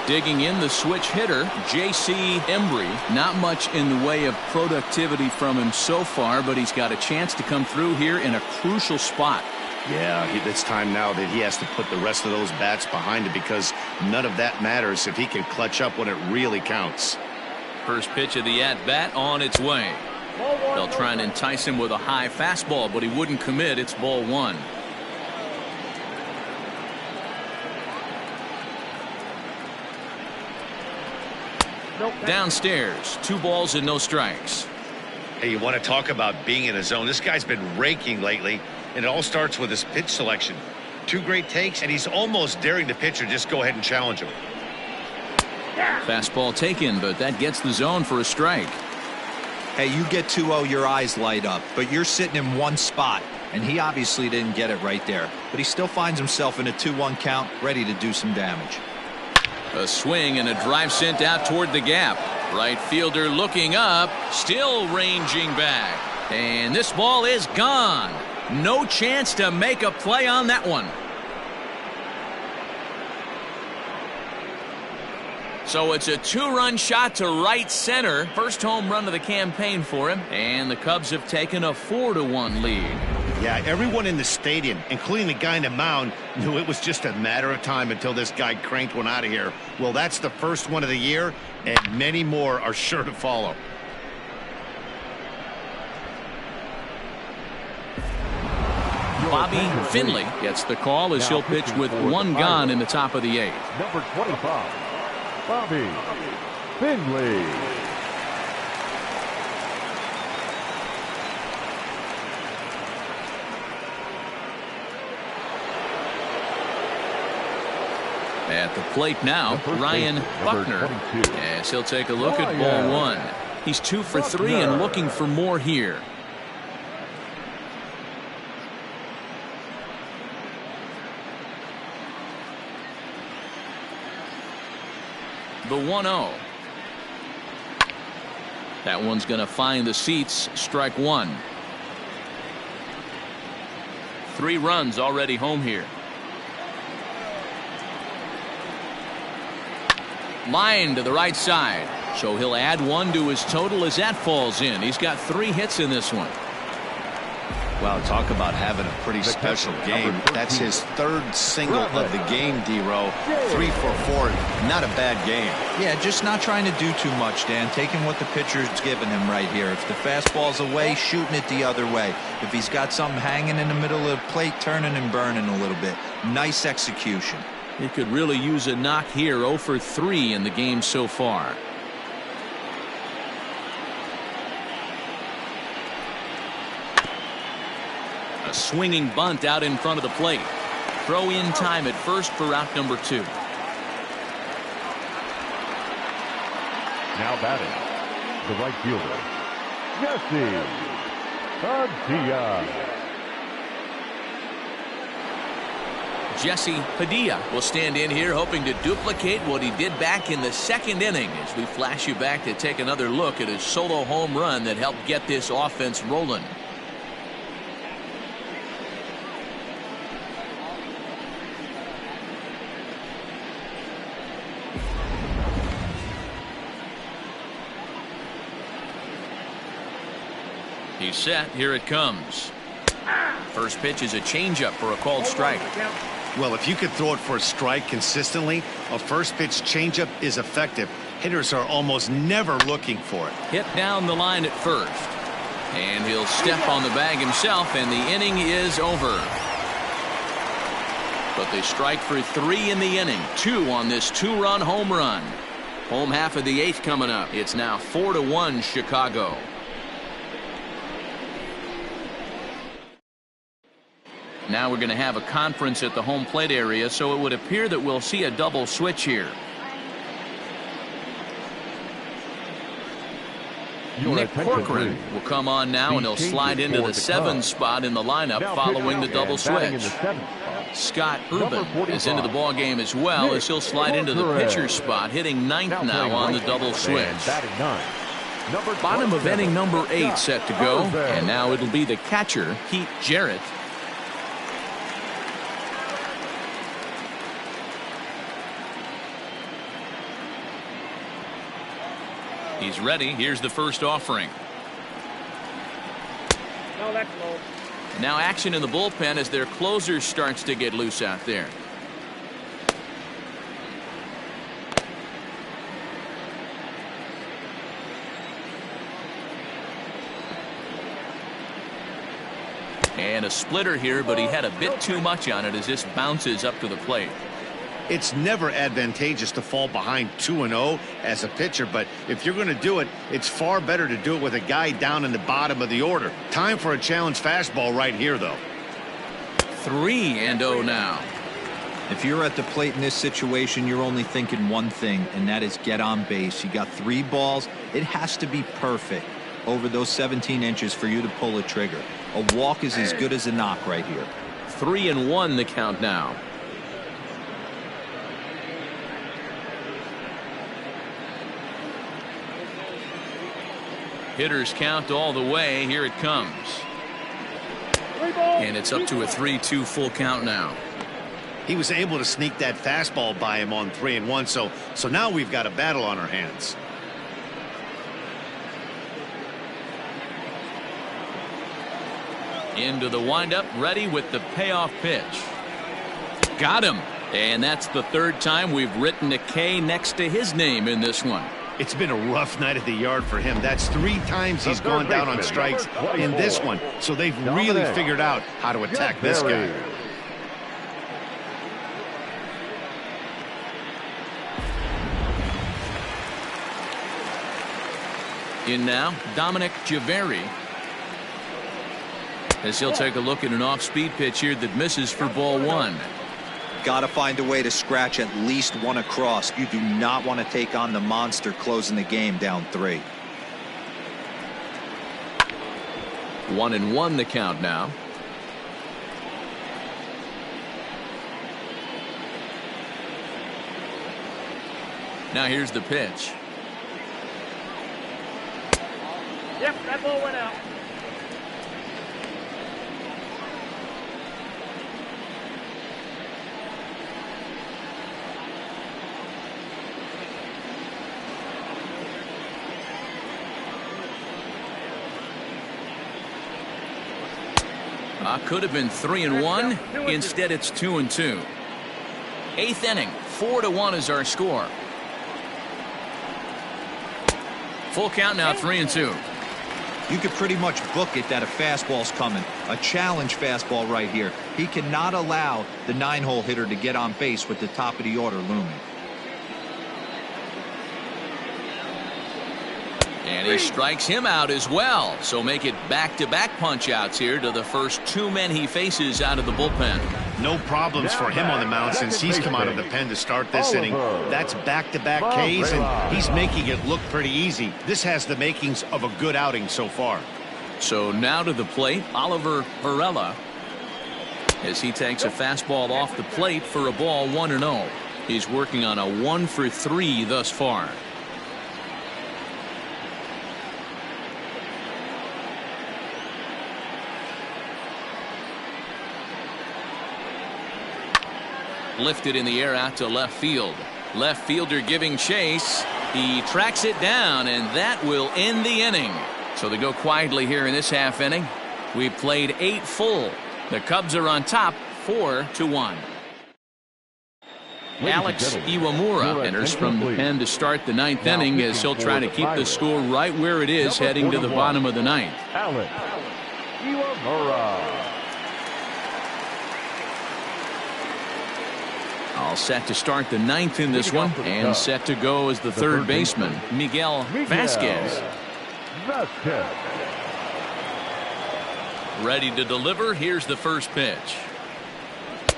Digging in the switch hitter, J.C. Embry. Not much in the way of productivity from him so far, but he's got a chance to come through here in a crucial spot. Yeah, it's time now that he has to put the rest of those bats behind it, because none of that matters if he can clutch up when it really counts. First pitch of the at-bat on its way. They'll try and entice him with a high fastball, but he wouldn't commit. It's ball 1. Downstairs, 2 balls and no strikes. Hey, you want to talk about being in a zone? This guy's been raking lately, and it all starts with his pitch selection. 2 great takes, and he's almost daring the pitcher just go ahead and challenge him. Fastball taken, but that gets the zone for a strike. Hey, you get 2-0, your eyes light up, but you're sitting in one spot, and he obviously didn't get it right there. But he still finds himself in a 2-1 count, ready to do some damage. A swing and a drive sent out toward the gap. Right fielder looking up, still ranging back. And this ball is gone. No chance to make a play on that one. So it's a 2-run shot to right center. First home run of the campaign for him. And the Cubs have taken a 4-1 lead. Yeah, everyone in the stadium, including the guy in the mound, knew it was just a matter of time until this guy cranked one out of here. Well, that's the first one of the year, and many more are sure to follow. Bobby Finley gets the call as he'll pitch with one gone in the top of the 8th. Number 25, Bobby Finley. At the plate now, Ryan Buckner, as he'll take a look at ball 1. He's 2 for 3 and looking for more here. The 1-0. That one's going to find the seats. Strike 1. 3 runs already home here. Line to the right side, so he'll add 1 to his total as that falls in. He's got 3 hits in this one. Wow, talk about having a pretty special game. That's his 3rd single of the game, D-Row. 3 for 4. Not a bad game. Yeah, just not trying to do too much, Dan. Taking what the pitcher's giving him right here. If the fastball's away, shooting it the other way. If he's got something hanging in the middle of the plate, turning and burning a little bit. Nice execution. He could really use a knock here. 0 for 3 in the game so far. A swinging bunt out in front of the plate. Throw in time at first for route number 2. Now batting, the right fielder, Jesse Padilla. Jesse Padilla will stand in here hoping to duplicate what he did back in the 2nd inning as we flash you back to take another look at his solo home run that helped get this offense rolling. He's set. Here it comes. First pitch is a changeup for a called strike. Well, if you could throw it for a strike consistently, a first pitch changeup is effective. Hitters are almost never looking for it. Hit down the line at first. And he'll step on the bag himself, and the inning is over. But they strike for 3 in the inning. 2 on this 2-run home run. Home half of the 8th coming up. It's now 4-1 Chicago. Now we're going to have a conference at the home plate area, so it would appear that we'll see a double switch here. Nick Corcoran will come on now, and he'll slide into the 7 spot in the lineup following the double switch. Scott Urban is into the ball game as well, as he'll slide into the pitcher spot, hitting 9th now on the double switch. Bottom of inning number 8 set to go, and now it'll be the catcher, Pete Jarrett. He's ready. Here's the first offering. No, that's low. Now action in the bullpen as their closer starts to get loose out there. And a splitter here, but he had a bit too much on it as this bounces up to the plate. It's never advantageous to fall behind 2-0 as a pitcher, but if you're going to do it, it's far better to do it with a guy down in the bottom of the order. Time for a challenge fastball right here, though. 3-0 now. If you're at the plate in this situation, you're only thinking one thing, and that is get on base. You got 3 balls. It has to be perfect over those 17 inches for you to pull a trigger. A walk is as good as a knock right here. 3-1 the count now. Hitters count all the way. Here it comes. And it's up to a 3-2 full count now. He was able to sneak that fastball by him on 3-1, so now we've got a battle on our hands. Into the windup, ready with the payoff pitch. Got him. And that's the third time we've written a K next to his name in this one. It's been a rough night at the yard for him. That's 3 times he's gone down on strikes in this one. So they've really figured out how to attack this guy. In now, Dominic Javeri. As he'll take a look at an off-speed pitch here that misses for ball 1. Got to find a way to scratch at least one across. You do not want to take on the monster closing the game down 3. 1-1 the count now. Now here's the pitch. Yep, that ball went out. Could have been 3-1. Instead, it's 2-2. 8th inning, 4-1 is our score. Full count now, 3-2. You could pretty much book it that a fastball's coming. A challenge fastball right here. He cannot allow the 9-hole hitter to get on base with the top of the order looming. And he strikes him out as well. So make it back-to-back punch-outs here to the first 2 men he faces out of the bullpen. No problems for him on the mound since he's come out of the pen to start this inning. That's back-to-back Ks, and he's making it look pretty easy. This has the makings of a good outing so far. So now to the plate, Oliver Varela, as he takes a fastball off the plate for a ball 1-0. He's working on a 1-for-3 thus far. Lifted in the air out to left field. Left fielder giving chase. He tracks it down, and that will end the inning. So they go quietly here in this half inning. We played 8 full. The Cubs are on top 4-1. Alex Iwamura enters from the pen to start the 9th inning as he'll try to keep the score right where it is heading to the bottom of the 9th. Alex Iwamura. All set to start the 9th in this one, and set to go as the third baseman, Miguel Vasquez. Ready to deliver. Here's the first pitch.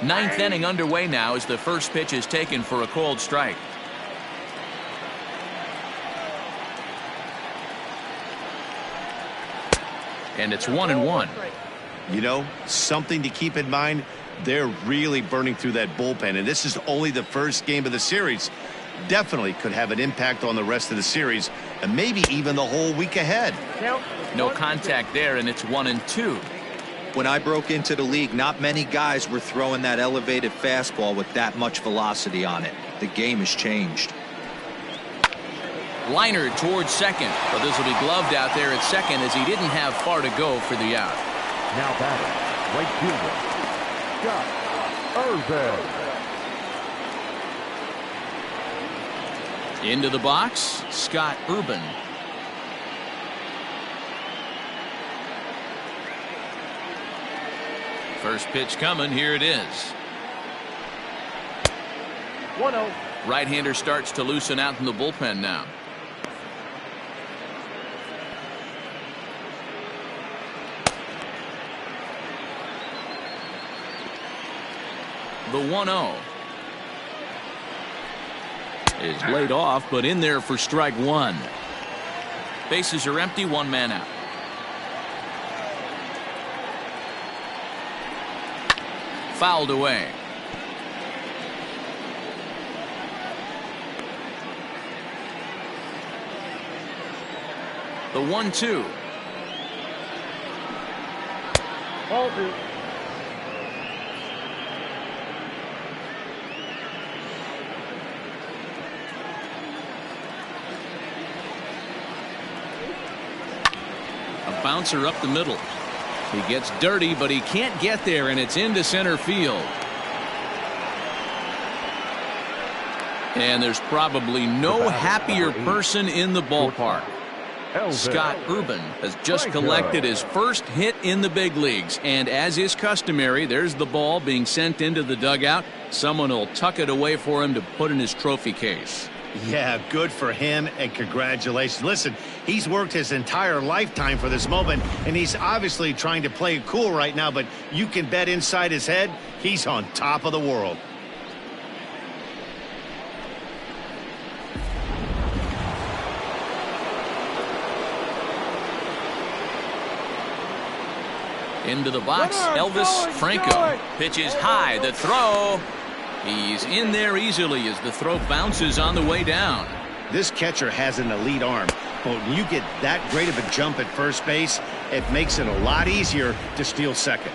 9th inning underway now as the first pitch is taken for a called strike. And it's 1-1. You know, something to keep in mind. They're really burning through that bullpen, and this is only the first game of the series. Definitely could have an impact on the rest of the series, and maybe even the whole week ahead. No contact there, and it's 1-2. When I broke into the league, not many guys were throwing that elevated fastball with that much velocity on it. The game has changed. Liner towards second, but this will be gloved out there at second as he didn't have far to go for the out. Now batting, right fielder, Scott Urban. Into the box, Scott Urban. First pitch coming, here it is. 1-0. Right-hander starts to loosen out in the bullpen now. The 1-0 is laid off, but in there for strike one. Bases are empty, one man out. Fouled away. The 1-2. Ball 2. A bouncer up the middle. He gets dirty, but he can't get there, and it's into center field. And there's probably no happier person in the ballpark. Scott Urban has just collected his first hit in the big leagues, and as is customary, there's the ball being sent into the dugout. Someone will tuck it away for him to put in his trophy case. Yeah, good for him, and congratulations. Listen, he's worked his entire lifetime for this moment, and he's obviously trying to play it cool right now, but you can bet inside his head, he's on top of the world. Into the box, Elvis Franco pitches high, the throw. He's in there easily as the throw bounces on the way down. This catcher has an elite arm, but when you get that great of a jump at first base, it makes it a lot easier to steal second.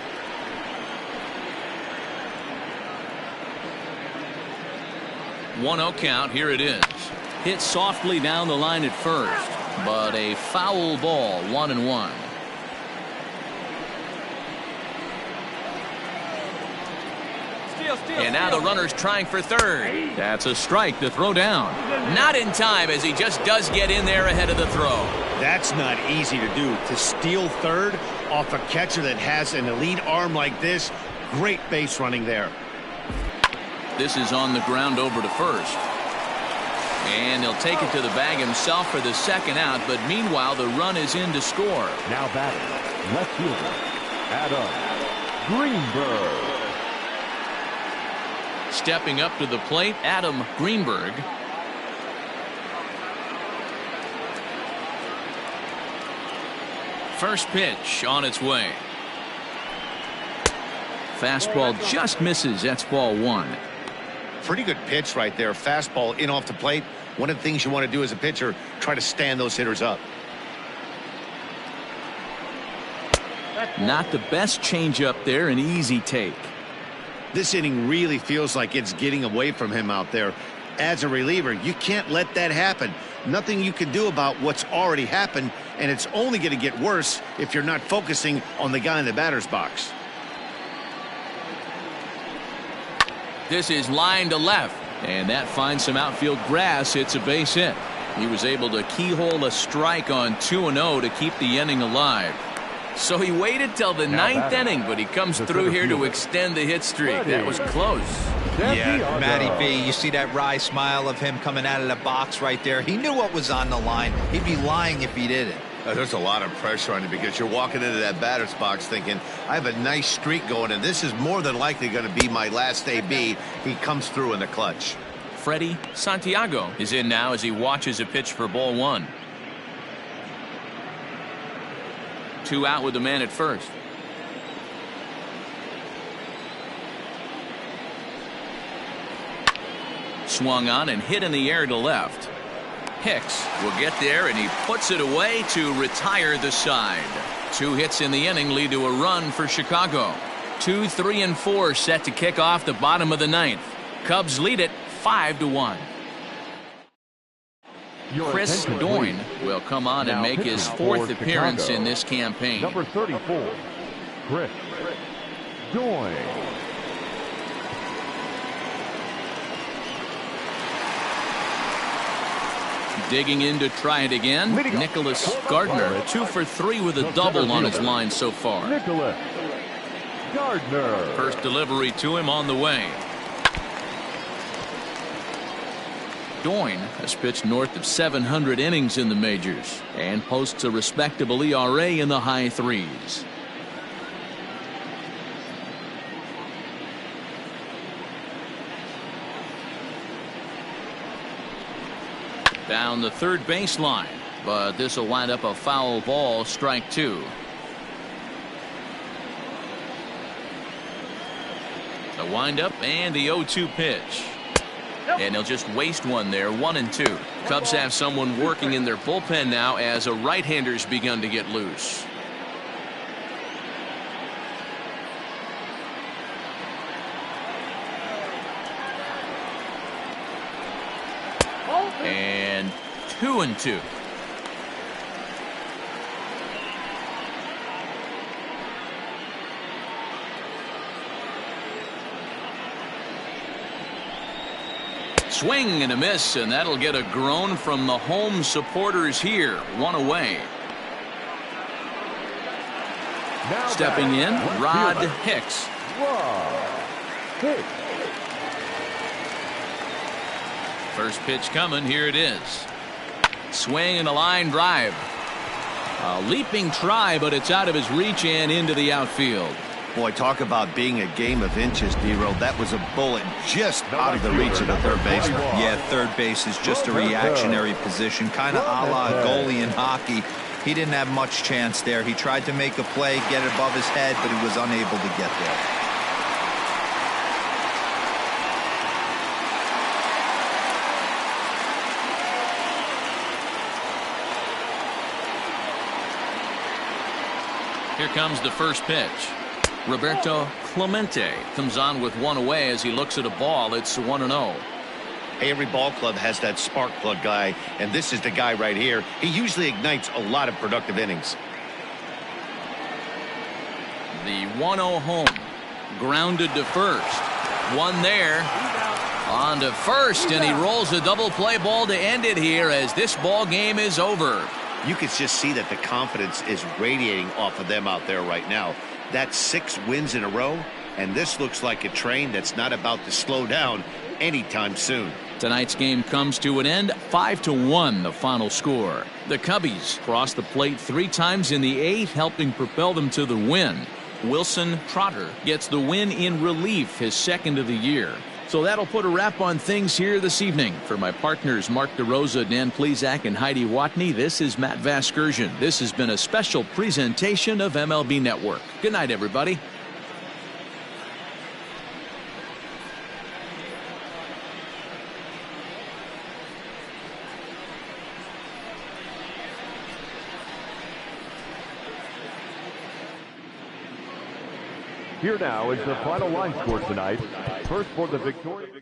One-0 count, here it is. Hit softly down the line at first, but a foul ball, 1-1. And now the runner's trying for third. That's a strike to throw down. Not in time, as he just does get in there ahead of the throw. That's not easy to do. To steal third off a catcher that has an elite arm like this, great base running there. This is on the ground over to first. And he'll take it to the bag himself for the second out, but meanwhile the run is in to score. Now batting, left fielder, Adam Greenberg. Stepping up to the plate, Adam Greenberg. First pitch on its way. Fastball just misses. That's ball one. Pretty good pitch right there. Fastball in off the plate. One of the things you want to do as a pitcher, try to stand those hitters up. Not the best changeup there, an easy take. This inning really feels like it's getting away from him out there. As a reliever, you can't let that happen. Nothing you can do about what's already happened, and it's only going to get worse if you're not focusing on the guy in the batter's box. This is line to left, and that finds some outfield grass. It's a base hit. He was able to keyhole a strike on 2-0 to keep the inning alive. So he waited till the ninth inning, but he comes through here to extend the hit streak. That was close. Yeah, Matty B, you see that wry smile of him coming out of the box right there. He knew what was on the line. He'd be lying if he didn't. There's a lot of pressure on you because you're walking into that batter's box thinking, I have a nice streak going, and this is more than likely going to be my last AB. He comes through in the clutch. Freddie Santiago is in now as he watches a pitch for ball one. 2 out with the man at first. Swung on and hit in the air to left. Hicks will get there, and he puts it away to retire the side. 2 hits in the inning lead to a run for Chicago. 2, 3, and 4 set to kick off the bottom of the ninth. Cubs lead it 5-1. Chris Doyne will come on and make his 4th appearance in this campaign. Number 34, Chris Doyne. Digging in to try it again, Nicholas Gardner, 2 for 3 with a double on his line so far. Nicholas Gardner. First delivery to him on the way. Doyne has pitched north of 700 innings in the majors and posts a respectable ERA in the high 3s. Down the third baseline, but this will wind up a foul ball, strike 2. The windup and the 0-2 pitch. And they'll just waste one there, 1-2. Cubs have someone working in their bullpen now as a right-hander's begun to get loose. And 2-2. swing and a miss, and that'll get a groan from the home supporters here. One away. Now Stepping in, Rod Hicks. First pitch coming. Here it is. Swing and a line drive. A leaping try, but it's out of his reach and into the outfield. Boy, talk about being a game of inches, D-Roll. That was a bullet just out of the reach of the third baseman. Yeah, third base is just a reactionary position, kind of a la goalie in hockey. He didn't have much chance there. He tried to make a play, get it above his head, but he was unable to get there. Here comes the first pitch. Roberto Clemente comes on with one away as he looks at a ball. It's 1-0. Hey, every ball club has that spark plug guy, and this is the guy right here. He usually ignites a lot of productive innings. The 1-0 home. Grounded to first. One there. On to first, and he rolls a double play ball to end it here as this ball game is over. You can just see that the confidence is radiating off of them out there right now. That's 6 wins in a row, and this looks like a train that's not about to slow down anytime soon. Tonight's game comes to an end. 5-1 the final score. The Cubbies crossed the plate 3 times in the 8th, helping propel them to the win. Wilson Trotter gets the win in relief, his 2nd of the year. So that'll put a wrap on things here this evening. For my partners Mark DeRosa, Dan Plesac, and Heidi Watney, this is Matt Vasgersian. This has been a special presentation of MLB Network. Good night, everybody. Here now is the final line score tonight. First for the Victoria.